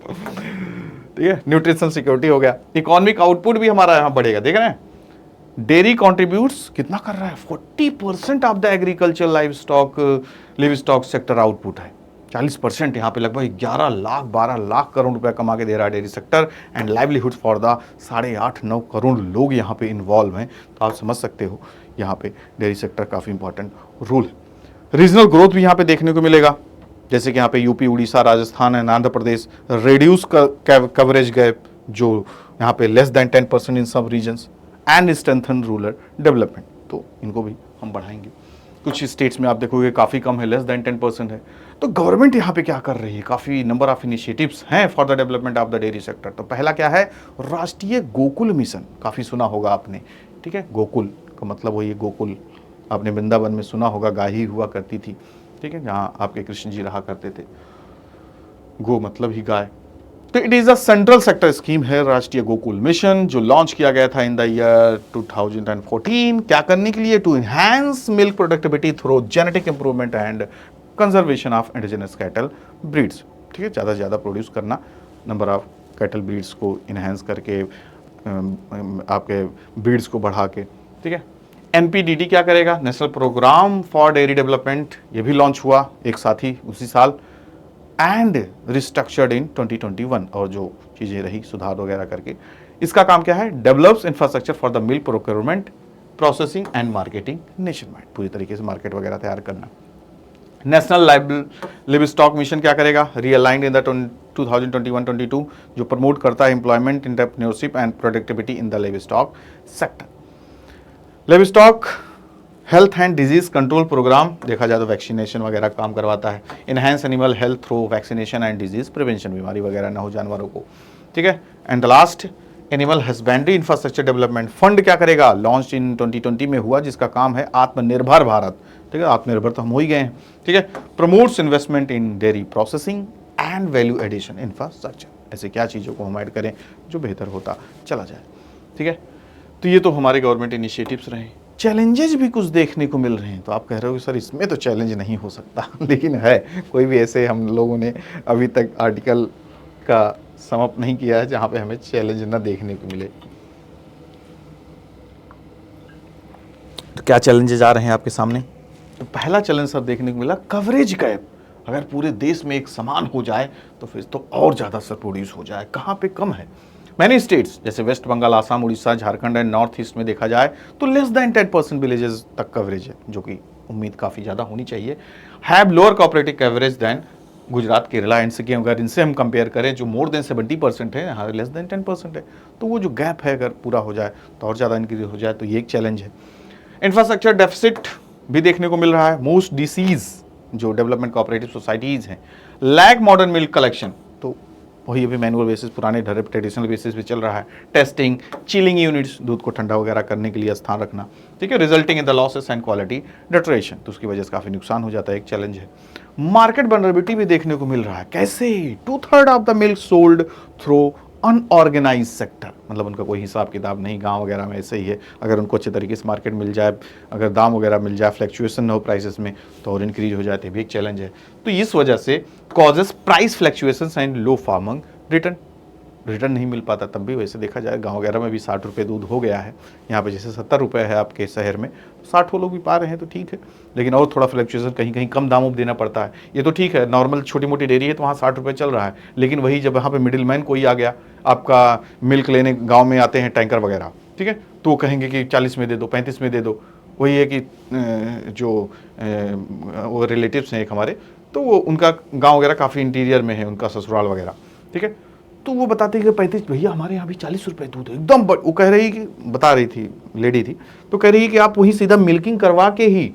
ठीक है, न्यूट्रिशन सिक्योरिटी हो गया। इकोनॉमिक आउटपुट भी हमारा यहाँ बढ़ेगा, देख रहे हैं। डेयरी कॉन्ट्रीब्यूट्स कितना कर रहा है? 40% of the agriculture live stock sector output है। 40% यहाँ पे लगभग 11 लाख 12 लाख करोड़ रुपया कमा के दे रहा है dairy sector, and livelihood for the 8.5-9 crore लोग यहाँ पे इन्वॉल्व हैं। तो आप समझ सकते हो यहाँ पे डेयरी सेक्टर काफ़ी इंपॉर्टेंट रोल। रीजनल ग्रोथ भी यहाँ पे देखने को मिलेगा, जैसे कि यहाँ पे UP, Orissa, Rajasthan and Andhra Pradesh, reduce coverage gap जो यहाँ पे लेस देन 10% इन सब regions, and strengthen rural development. तो इनको भी हम बढ़ाएंगे। कुछ स्टेट्स में आप देखोगे काफ़ी कम है, लेस देन 10% है। तो गवर्नमेंट यहाँ पे क्या कर रही है, काफ़ी नंबर ऑफ इनिशिएटिव्स हैं for the development of the dairy sector. तो पहला क्या है, राष्ट्रीय गोकुल मिशन, काफ़ी सुना होगा आपने, ठीक है। गोकुल का मतलब वही गोकुल, आपने वृंदावन में सुना होगा, गाय ही हुआ करती थी, ठीक है, जहाँ आपके कृष्ण जी रहा करते थे। गो मतलब ही गाय। तो it is a central sector scheme है राष्ट्रीय गोकुल मिशन, जो लॉन्च किया गया था इन द ईयर 2014। क्या करने के लिए, to enhance milk productivity through genetic improvement and conservation of indigenous cattle breeds, ठीक है, ज़्यादा से ज़्यादा प्रोड्यूस करना, नंबर ऑफ कैटल ब्रीड्स को इनहेंस करके, आपके ब्रीड्स को बढ़ा के, ठीक है। एनपीडीडी क्या करेगा, national programme for dairy development, ये भी लॉन्च हुआ एक साथ ही उसी साल, एंड रिस्ट्रक्चर्ड इन 2021, और जो चीज़ें रही सुधार वगैरह करके। इसका काम क्या है, develops infrastructure for the milk procurement, processing and marketing nation wide, पूरी तरीके से मार्केट वगैरह तैयार करना। नेशनल लिव स्टॉक मिशन क्या करेगा, रीअलाइंड इन द 2021-22, जो प्रमोट करता है employment, entrepreneurship and productivity in the livestock sector. Livestock health and disease control programme, देखा जाए तो वैक्सीनेशन वगैरह काम करवाता है। Enhance animal health through vaccination and disease prevention, बीमारी वगैरह ना हो जानवरों को, ठीक है। And the last, animal husbandry infrastructure development fund क्या करेगा, लॉन्च इन 2020 में हुआ, जिसका काम है आत्मनिर्भर भारत, ठीक है, आत्मनिर्भर तो हम हो ही गए हैं, ठीक है। Promotes investment in dairy processing and value addition infrastructure, ऐसे क्या चीज़ों को हम ऐड करें जो बेहतर होता चला जाए, ठीक है। तो ये तो हमारे गवर्नमेंट इनिशिएटिव्स रहे। चैलेंजेस भी कुछ देखने को मिल रहे हैं, तो आप कह रहे हो कि सर इसमें तो चैलेंज नहीं हो सकता लेकिन है, कोई भी ऐसे हम लोगों ने अभी तक आर्टिकल का समअप नहीं किया है जहाँ पे हमें चैलेंज ना देखने को मिले। तो क्या चैलेंजेस आ रहे हैं आपके सामने, तो पहला चैलेंज सर देखने को मिला, कवरेज गैप। अगर पूरे देश में एक समान हो जाए तो फिर तो और ज़्यादा सर प्रोड्यूस हो जाए, कहाँ पे कम है। मैनी स्टेट्स जैसे West Bengal, Assam, Orissa, Jharkhand and north east में देखा जाए तो लेस देन 10% विलेजेस तक कवरेज है, जो कि उम्मीद काफ़ी ज़्यादा होनी चाहिए। Have lower cooperative coverage than Gujarat, Kerala and Sikkim, अगर इनसे हम कंपेयर करें जो मोर देन 70% है, यहाँ लेस देन 10% है। तो वो जो गैप है अगर पूरा हो जाए तो और ज़्यादा इंक्रीज हो जाए, तो ये एक चैलेंज है। इंफ्रास्ट्रक्चर डेफिसिट भी देखने को मिल रहा है। मोस्ट डिसीज जो डेवलपमेंट कोऑपरेटिव सोसाइटीज़ हैं, लैक मॉडर्न मिल्क कलेक्शन, तो वही अभी मैनुअल बेसिस, पुराने ढरे ट्रेडिशनल बेसिस पे चल रहा है। टेस्टिंग, चिलिंग यूनिट्स, दूध को ठंडा वगैरह करने के लिए स्थान रखना, ठीक है, resulting in the losses and quality deterioration, तो उसकी वजह से काफ़ी नुकसान हो जाता है, एक चैलेंज है। मार्केट वल्नरेबिलिटी भी देखने को मिल रहा है, कैसे 2/3 of the milk sold through unorganised sector, मतलब उनका कोई हिसाब किताब नहीं, गांव वगैरह में ऐसे ही है। अगर उनको अच्छे तरीके से मार्केट मिल जाए, अगर दाम वगैरह मिल जाए, फ्लैक्चुएशन न हो प्राइसेस में, तो और इंक्रीज हो जाते भी एक चैलेंज है। तो इस वजह से causes price fluctuation and low farming return नहीं मिल पाता। तब भी वैसे देखा जाए गांव वगैरह में भी 60 रुपये दूध हो गया है, यहाँ पे जैसे 70 रुपये है आपके शहर में, 60 वो लोग भी पा रहे हैं तो ठीक है, लेकिन और थोड़ा फ्लक्चुएशन, कहीं कहीं कम दामों में देना पड़ता है। ये तो ठीक है, नॉर्मल छोटी मोटी डेयरी है तो वहाँ 60 रुपये चल रहा है, लेकिन वही जब वहाँ पे मिडिल मैन कोई आ गया, आपका मिल्क लेने गाँव में आते हैं टैंकर वगैरह, ठीक है, तो वो कहेंगे कि 40 में दे दो, 35 में दे दो। वही है कि जो वो रिलेटिव्स हैं एक हमारे, तो वो उनका गाँव वगैरह काफ़ी इंटीरियर में है, उनका ससुराल वगैरह, ठीक है, तो वो बताते कि 35, भैया हमारे यहाँ भी 40 रुपये दूध है एकदम, वो कह रही कि, बता रही थी लेडी थी, तो कह रही है कि आप वहीं सीधा मिल्किंग करवा के ही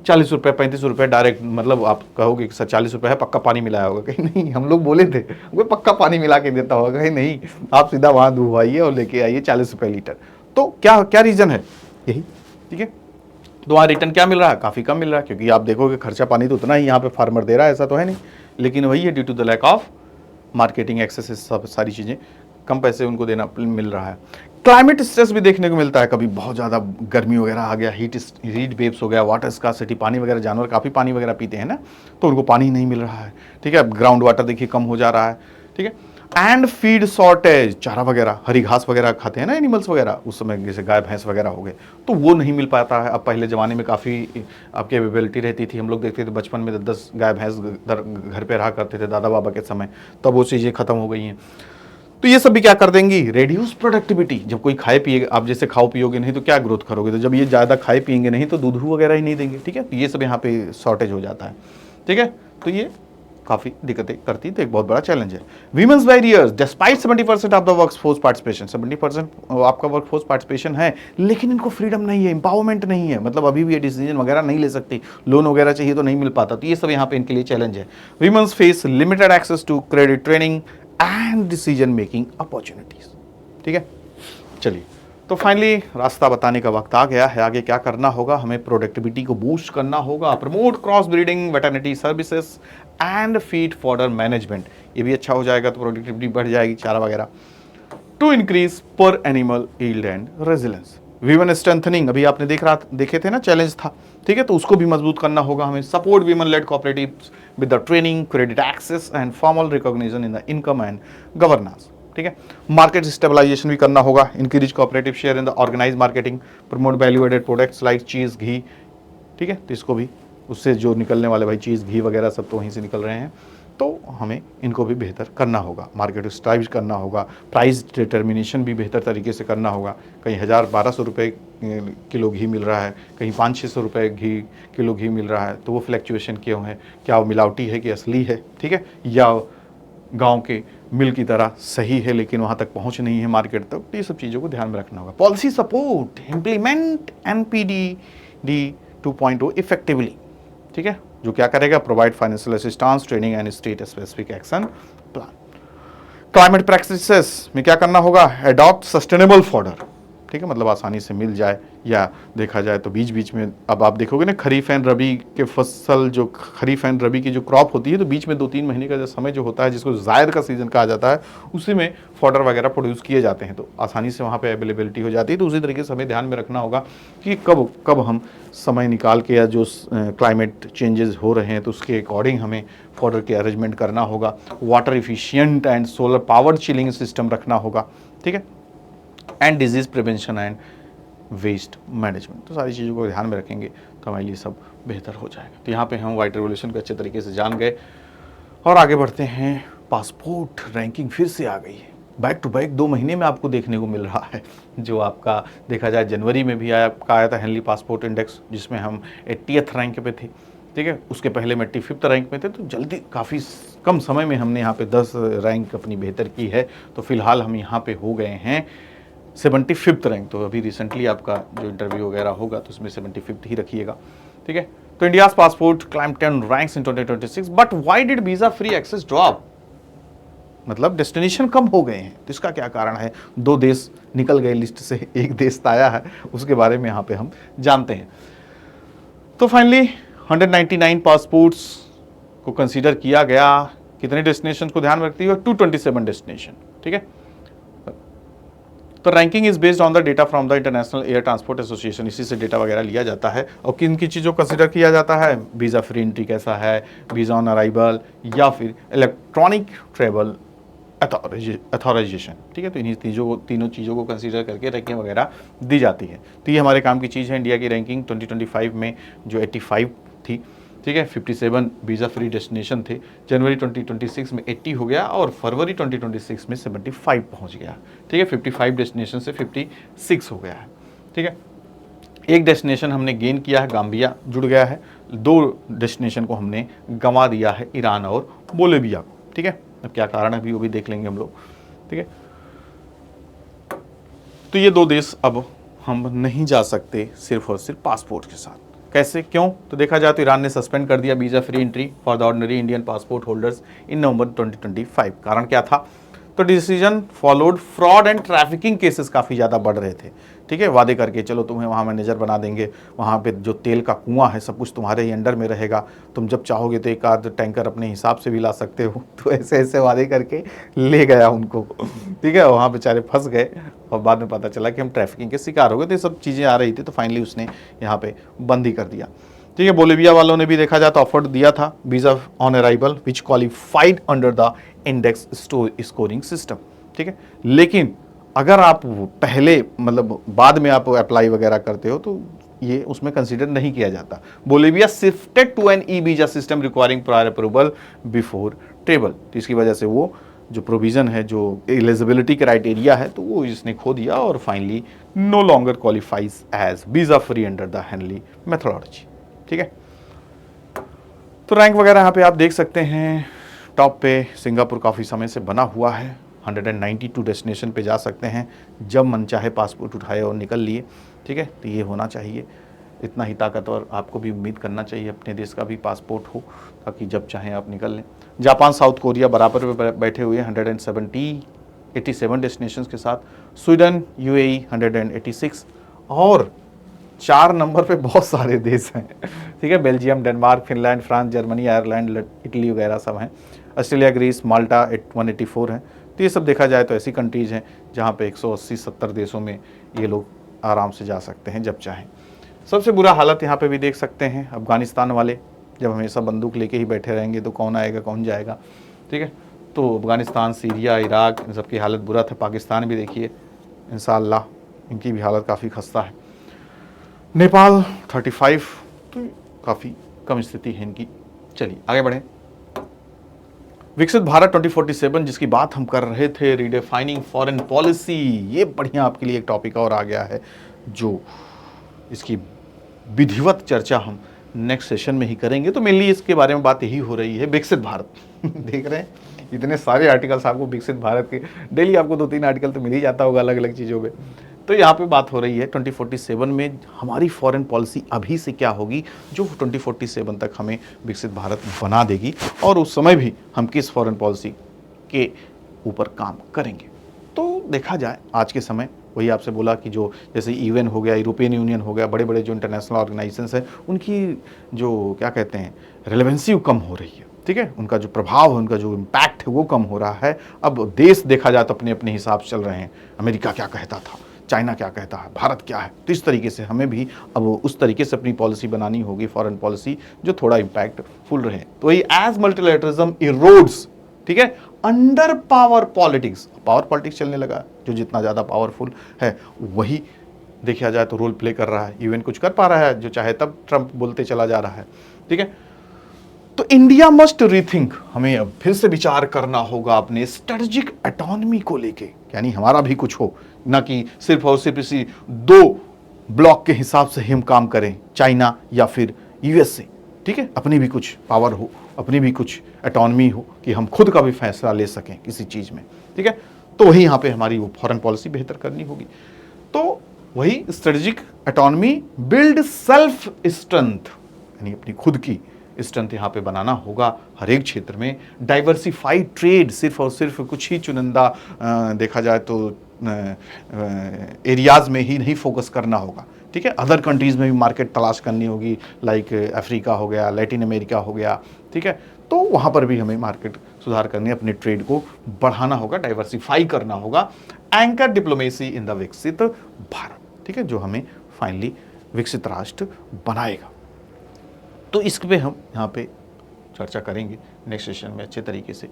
40 रुपये 35 रुपये डायरेक्ट, मतलब आप कहोगे कि सर 40 रुपये है, पक्का पानी मिलाया होगा, कहीं नहीं, हम लोग बोले थे वो पक्का पानी मिला के देता होगा, कहीं नहीं, आप सीधा वहाँ दुहवाइए और लेके आइए 40 रुपये लीटर। तो क्या क्या रीज़न है, यही, ठीक है। तो वहाँ रिटर्न क्या मिल रहा है, काफ़ी कम मिल रहा है, क्योंकि आप देखोगे खर्चा पानी तो उतना ही यहाँ पे फार्मर दे रहा है, ऐसा तो है नहीं, लेकिन वही है due to the lack of marketing access, सब सारी चीज़ें, कम पैसे उनको देना मिल रहा है। क्लाइमेट स्ट्रेस भी देखने को मिलता है, कभी बहुत ज़्यादा गर्मी वगैरह आ गया, हीट वेव्स हो गया, वाटर स्कार्सिटी, पानी वगैरह, जानवर काफ़ी पानी वगैरह पीते हैं ना, तो उनको पानी नहीं मिल रहा है, ठीक है, ग्राउंड वाटर देखिए कम हो जा रहा है, ठीक है। एंड फीड शॉर्टेज, चारा वगैरह, हरी घास वगैरह खाते हैं ना एनिमल्स वगैरह, उस समय जैसे गाय भैंस वगैरह हो गए, तो वो नहीं मिल पाता है। अब पहले ज़माने में काफ़ी आपकी अवेलेबिलिटी रहती थी, हम लोग देखते थे बचपन में 10 गाय भैंस घर पे रहा करते थे दादा बाबा के समय, तब वो चीज़ें खत्म हो गई हैं। तो ये सब भी क्या कर देंगी, रेड्यूस प्रोडक्टिविटी। जब कोई खाए पिएगा, आप जैसे खाओ पियोगे नहीं तो क्या ग्रोथ करोगे, तो जब ये ज़्यादा खाए पिएंगे नहीं तो दूध वगैरह ही नहीं देंगे, ठीक है, तो ये सब यहाँ पे शॉर्टेज हो जाता है, ठीक है। तो ये काफ़ी दिक्कतें करती, तो एक बहुत बड़ा चैलेंज है। Women's barriers, despite 70% of the workforce participation, 70% आपका वर्कफोर्स पार्टिसिपेशन है, लेकिन इनको फ्रीडम नहीं है, एम्पावरमेंट नहीं है, मतलब अभी भी ये डिसीजन वगैरह नहीं ले सकती, लोन वगैरह चाहिए तो नहीं मिल पाता, तो ये सब यहाँ पे इनके लिए चैलेंज है। Women's face limited access to credit, training and decision making opportunities. ठीक है, चलिए, तो फाइनली रास्ता बताने का वक्त आ गया है। आगे क्या करना होगा, हमें प्रोडक्टिविटी को बूस्ट करना होगा, promote cross breeding, veterinary services and feed fodder management, ये भी अच्छा हो जाएगा तो प्रोडक्टिविटी बढ़ जाएगी, चारा वगैरह। टू इंक्रीज पर animal yield and resilience, women strengthening, अभी आपने देखे थे ना, चैलेंज था, ठीक है, तो उसको भी मजबूत करना होगा हमें। Support women led cooperatives with the training, credit access and formal recognition in the income and governance. ठीक है, मार्केट स्टेबलाइजेशन भी करना होगा, increase cooperative share in the organise marketing, promote value added products like cheese, ghee. ठीक है, तो इसको भी, उससे जो निकलने वाले भाई चीज़, घी वगैरह सब तो वहीं से निकल रहे हैं, तो हमें इनको भी बेहतर करना होगा, मार्केट स्ट्राइव करना होगा, प्राइस डिटर्मिनेशन भी बेहतर तरीके से करना होगा। कहीं 1000-1200 रुपये किलो घी मिल रहा है, कहीं 500-600 रुपये किलो घी मिल रहा है, तो वो फ्लैक्चुएशन क्यों है, क्या वो मिलावटी है कि असली है, ठीक है, या गांव के मिल की तरह सही है लेकिन वहां तक पहुंच नहीं है मार्केट तक, तो ये सब चीज़ों को ध्यान में रखना होगा। Policy support, implement NPD 2.0 effectively. ठीक है, जो क्या करेगा, provide financial assistance, training and state specific action plan. Climate practices में क्या करना होगा, एडॉप्ट सस्टेनेबल फॉडर। ठीक है, मतलब आसानी से मिल जाए, या देखा जाए तो बीच बीच में, अब आप देखोगे ना खरीफ एंड रबी के फसल, जो खरीफ एंड रबी की जो क्रॉप होती है, तो बीच में 2-3 महीने का जो समय जो होता है, जिसको जायद का सीजन कहा जाता है, उसी में फॉडर वगैरह प्रोड्यूस किए जाते हैं, तो आसानी से वहाँ पे अवेलेबिलिटी हो जाती है। तो उसी तरीके से हमें ध्यान में रखना होगा कि कब कब हम समय निकाल के, या जो क्लाइमेट चेंजेस हो रहे हैं तो उसके अकॉर्डिंग हमें फॉडर के अरेंजमेंट करना होगा। Water efficient and solar powered chilling system रखना होगा। ठीक है, and disease prevention and waste management, तो सारी चीज़ों को ध्यान में रखेंगे तो हमारे लिए सब बेहतर हो जाएगा। तो यहाँ पे हम व्हाइट रेवोल्यूशन को अच्छे तरीके से जान गए, और आगे बढ़ते हैं। पासपोर्ट रैंकिंग फिर से आ गई है, बैक टू बैक 2 महीने में आपको देखने को मिल रहा है। जो आपका देखा जाए जनवरी में भी आया था हेनली पासपोर्ट इंडेक्स, जिसमें हम 80th रैंक पे थे। ठीक है, उसके पहले हम 85th रैंक में थे, तो जल्दी काफ़ी कम समय में हमने यहाँ पे 10 रैंक अपनी बेहतर की है। तो फिलहाल हम यहाँ पे हो गए हैं 75th रैंक। तो अभी रिसेंटली आपका जो इंटरव्यू वगैरह होगा तो उसमें 75th ही रखिएगा। ठीक है, तो India's passport climb 10 ranks in 2026, but why did visa free access drop, मतलब डेस्टिनेशन कम हो गए हैं, तो इसका क्या कारण है। 2 देश निकल गए लिस्ट से, 1 देश आया है, उसके बारे में यहाँ पे हम जानते हैं। तो फाइनली 199 पासपोर्ट्स को कंसीडर किया गया, कितने डेस्टिनेशन को ध्यान में रखती है, 227 डेस्टिनेशन। ठीक है, तो ranking is based on the data from the international air transport association, इसी से डेटा वगैरह लिया जाता है। और किन की चीज़ों को कंसिडर किया जाता है, वीज़ा फ्री एंट्री कैसा है, वीज़ा ऑन अराइवल, या फिर इलेक्ट्रॉनिक ट्रेवल अथॉराइजेशन। ठीक है, तो इन्हीं तीनों चीज़ों को कंसीडर करके रैंकिंग वगैरह दी जाती है। तो ये हमारे काम की चीज़ है। इंडिया की रैंकिंग 2025 में जो 85 थी, ठीक है, 57 वीज़ा फ्री डेस्टिनेशन थे, जनवरी 2026 में 80 हो गया, और फरवरी 2026 में 75 पहुंच गया। ठीक है, 55 डेस्टिनेशन से 56 हो गया है। ठीक है, एक डेस्टिनेशन हमने गेन किया है, गाम्बिया जुड़ गया है, 2 डेस्टिनेशन को हमने गंवा दिया है, ईरान और बोलिविया को। ठीक है, अब क्या कारण है अभी वो भी देख लेंगे हम लोग। ठीक है, तो ये 2 देश अब हम नहीं जा सकते सिर्फ और सिर्फ पासपोर्ट के साथ। कैसे, क्यों, तो देखा जाए तो ईरान ने सस्पेंड कर दिया visa free entry for the ordinary Indian passport holders in November 2025। कारण क्या था, तो decision followed fraud and trafficking cases काफ़ी ज़्यादा बढ़ रहे थे। ठीक है, वादे करके चलो तुम्हें वहाँ मैनेजर बना देंगे, वहाँ पे जो तेल का कुआं है सब कुछ तुम्हारे ही अंडर में रहेगा, तुम जब चाहोगे तो एक आध टैंकर अपने हिसाब से भी ला सकते हो। तो ऐसे ऐसे वादे करके ले गया उनको। ठीक है, वहाँ बेचारे फंस गए, और बाद में पता चला कि हम ट्रैफिकिंग के शिकार हो गए। तो ये सब चीज़ें आ रही थी, तो फाइनली उसने यहाँ पे बंद ही कर दिया। ठीक है, बोलिविया वालों ने भी देखा जाए तो ऑफर दिया था visa on arrival which qualified under the index scoring system. ठीक है, लेकिन अगर आप पहले, मतलब बाद में आप अप्लाई वगैरह करते हो, तो ये उसमें कंसीडर नहीं किया जाता। Bolivia shifted to an e visa system requiring prior approval before travel, तो इसकी वजह से वो जो प्रोविज़न है, जो एलिजिबिलिटी क्राइटेरिया है, तो वो इसने खो दिया, और finally no longer qualifies as visa free under the Henley methodology. ठीक है, तो रैंक वगैरह यहाँ पे आप देख सकते हैं। टॉप पे सिंगापुर काफ़ी समय से बना हुआ है, 192 डेस्टिनेशन पे जा सकते हैं, जब मन चाहे पासपोर्ट उठाए और निकल लिए, ठीक है। तो ये होना चाहिए, इतना ही ताकतवर आपको भी उम्मीद करना चाहिए, अपने देश का भी पासपोर्ट हो ताकि जब चाहें आप निकल लें। जापान साउथ कोरिया बराबर पे बैठे हुए 187 डेस्टिनेशंस के साथ, स्वीडन यूएई 186 और 4 नंबर पे बहुत सारे देश हैं, ठीक है। Belgium, Denmark, Finland, France, Germany, Ireland, Italy वगैरह सब हैं। ऑस्ट्रेलिया, ग्रीस, माल्टा 184 हैं। तो ये सब देखा जाए तो ऐसी कंट्रीज़ हैं जहाँ पे 180-70 देशों में ये लोग आराम से जा सकते हैं जब चाहें। सबसे बुरा हालत यहाँ पे भी देख सकते हैं अफ़गानिस्तान वाले, जब हमेशा बंदूक लेके ही बैठे रहेंगे तो कौन आएगा कौन जाएगा, ठीक है। तो अफ़गानिस्तान, सीरिया, इराक, इन सब की हालत बुरा था। पाकिस्तान भी देखिए, इंशाअल्लाह इनकी भी हालत काफ़ी खस्ता है। नेपाल 35, तो काफ़ी कम स्थिति है इनकी। चलिए आगे बढ़ें। विकसित भारत 2047 जिसकी बात हम कर रहे थे, रीडिफाइनिंग फॉरेन पॉलिसी, ये बढ़िया आपके लिए एक टॉपिक और आ गया है, जो इसकी विधिवत चर्चा हम नेक्स्ट सेशन में ही करेंगे। तो मेनली इसके बारे में बात यही हो रही है, विकसित भारत देख रहे हैं इतने सारे आर्टिकल्स आपको विकसित भारत के, डेली आपको 2-3 आर्टिकल तो मिल ही जाता होगा अलग अलग चीज़ों पे। तो यहाँ पे बात हो रही है 2047 में हमारी फॉरेन पॉलिसी अभी से क्या होगी, जो 2047 तक हमें विकसित भारत बना देगी, और उस समय भी हम किस फॉरेन पॉलिसी के ऊपर काम करेंगे। तो देखा जाए आज के समय, वही आपसे बोला कि जो जैसे यूएन हो गया, यूरोपियन यूनियन हो गया, बड़े बड़े जो इंटरनेशनल ऑर्गेनाइजेशंस हैं, उनकी जो क्या कहते हैं रेलेवेंसी कम हो रही है, ठीक है। उनका जो प्रभाव है, उनका जो इम्पैक्ट है वो कम हो रहा है। अब देश देखा जाए तो अपने अपने हिसाब से चल रहे हैं, अमेरिका क्या कहता था, चाइना क्या कहता है, भारत क्या है। तो इस तरीके से हमें भी अब उस तरीके से अपनी पॉलिसी बनानी होगी, फॉरेन पॉलिसी जो थोड़ा इम्पैक्टफुल रहे। तो वही एज मल्टीलैटरलिज्म इरोड्स, ठीक है, under power politics, power politics चलने लगा, जो जितना ज़्यादा पावरफुल है वही देखा जाए तो रोल प्ले कर रहा है। यूएन कुछ कर पा रहा है, जो चाहे तब ट्रंप बोलते चला जा रहा है, ठीक है। तो इंडिया मस्ट रीथिंक, हमें अब फिर से विचार करना होगा अपने स्ट्रेटेजिक ऑटोनॉमी को लेके, यानी हमारा भी कुछ हो, ना कि सिर्फ और सिर्फ इसी 2 ब्लॉक के हिसाब से हम काम करें, चाइना या फिर यूएसए, ठीक है। अपनी भी कुछ पावर हो, अपनी भी कुछ ऑटोनॉमी हो कि हम खुद का भी फैसला ले सकें किसी चीज़ में, ठीक है। तो वही यहाँ पे हमारी वो फॉरेन पॉलिसी बेहतर करनी होगी। तो वही strategic autonomy, build self strength, यानी अपनी खुद की स्ट्रेंथ यहाँ पे बनाना होगा हर एक क्षेत्र में। डाइवर्सिफाइड ट्रेड, सिर्फ और सिर्फ कुछ ही चुनिंदा देखा जाए तो एरियाज़ में ही नहीं फोकस करना होगा, ठीक है। अदर कंट्रीज़ में भी मार्केट तलाश करनी होगी, लाइक अफ्रीका हो गया, लैटिन अमेरिका हो गया, ठीक है। तो वहाँ पर भी हमें मार्केट सुधार करने, अपने ट्रेड को बढ़ाना होगा, डाइवर्सिफाई करना होगा। एंकर डिप्लोमेसी इन द विकसित भारत, ठीक है, जो हमें फाइनली विकसित राष्ट्र बनाएगा। तो इस पे हम यहाँ पे चर्चा करेंगे नेक्स्ट सेशन में अच्छे तरीके से,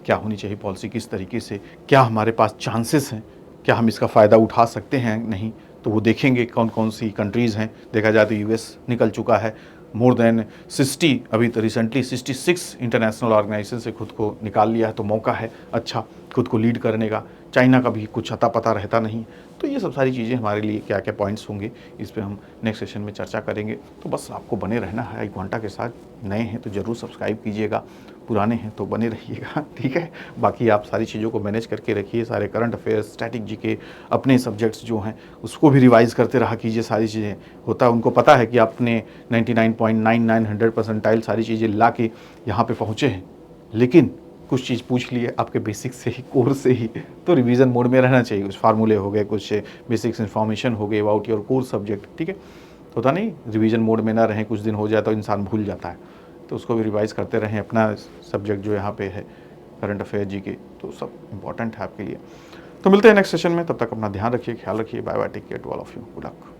क्या होनी चाहिए पॉलिसी, किस तरीके से, क्या हमारे पास चांसेस हैं, क्या हम इसका फ़ायदा उठा सकते हैं नहीं, तो वो देखेंगे कौन कौन सी कंट्रीज़ हैं। देखा जाए तो यूएस निकल चुका है, मोर देन 60, अभी तो रिसेंटली 66 इंटरनेशनल ऑर्गेनाइजेशन से खुद को निकाल लिया है, तो मौका है अच्छा खुद को लीड करने का। चाइना का भी कुछ अता पता रहता नहीं। तो ये सब सारी चीज़ें हमारे लिए क्या क्या पॉइंट्स होंगे, इस पे हम नेक्स्ट सेशन में चर्चा करेंगे। तो बस आपको बने रहना है इक्वांटा के साथ। नए हैं तो ज़रूर सब्सक्राइब कीजिएगा, पुराने हैं तो बने रहिएगा, ठीक है। बाकी आप सारी चीज़ों को मैनेज करके रखिए, सारे करंट अफेयर्स, स्टैटिक जीके, अपने सब्जेक्ट्स जो हैं उसको भी रिवाइज़ करते रहा कीजिए। सारी चीज़ें होता है, उनको पता है कि आपने 99.99 100% सारी चीज़ें ला के यहाँ पर पहुँचे हैं, लेकिन कुछ चीज़ पूछ लिए आपके बेसिक से ही, कोर्स से ही, तो रिवीजन मोड में रहना चाहिए। कुछ फार्मूले हो गए, कुछ बेसिक्स इन्फॉर्मेशन हो गई अबाउट योर कोर्स सब्जेक्ट, ठीक है। होता नहीं, रिवीजन मोड में ना रहें, कुछ दिन हो जाए तो इंसान भूल जाता है। तो उसको भी रिवाइज़ करते रहें, अपना सब्जेक्ट जो यहाँ पे है करंट अफेयर जी के, तो सब इंपॉर्टेंट है आपके लिए। तो मिलते हैं नेक्स्ट सेशन में, तब तक अपना ध्यान रखिए, ख्याल रखिए। Bye bye, take care to all of you, good luck.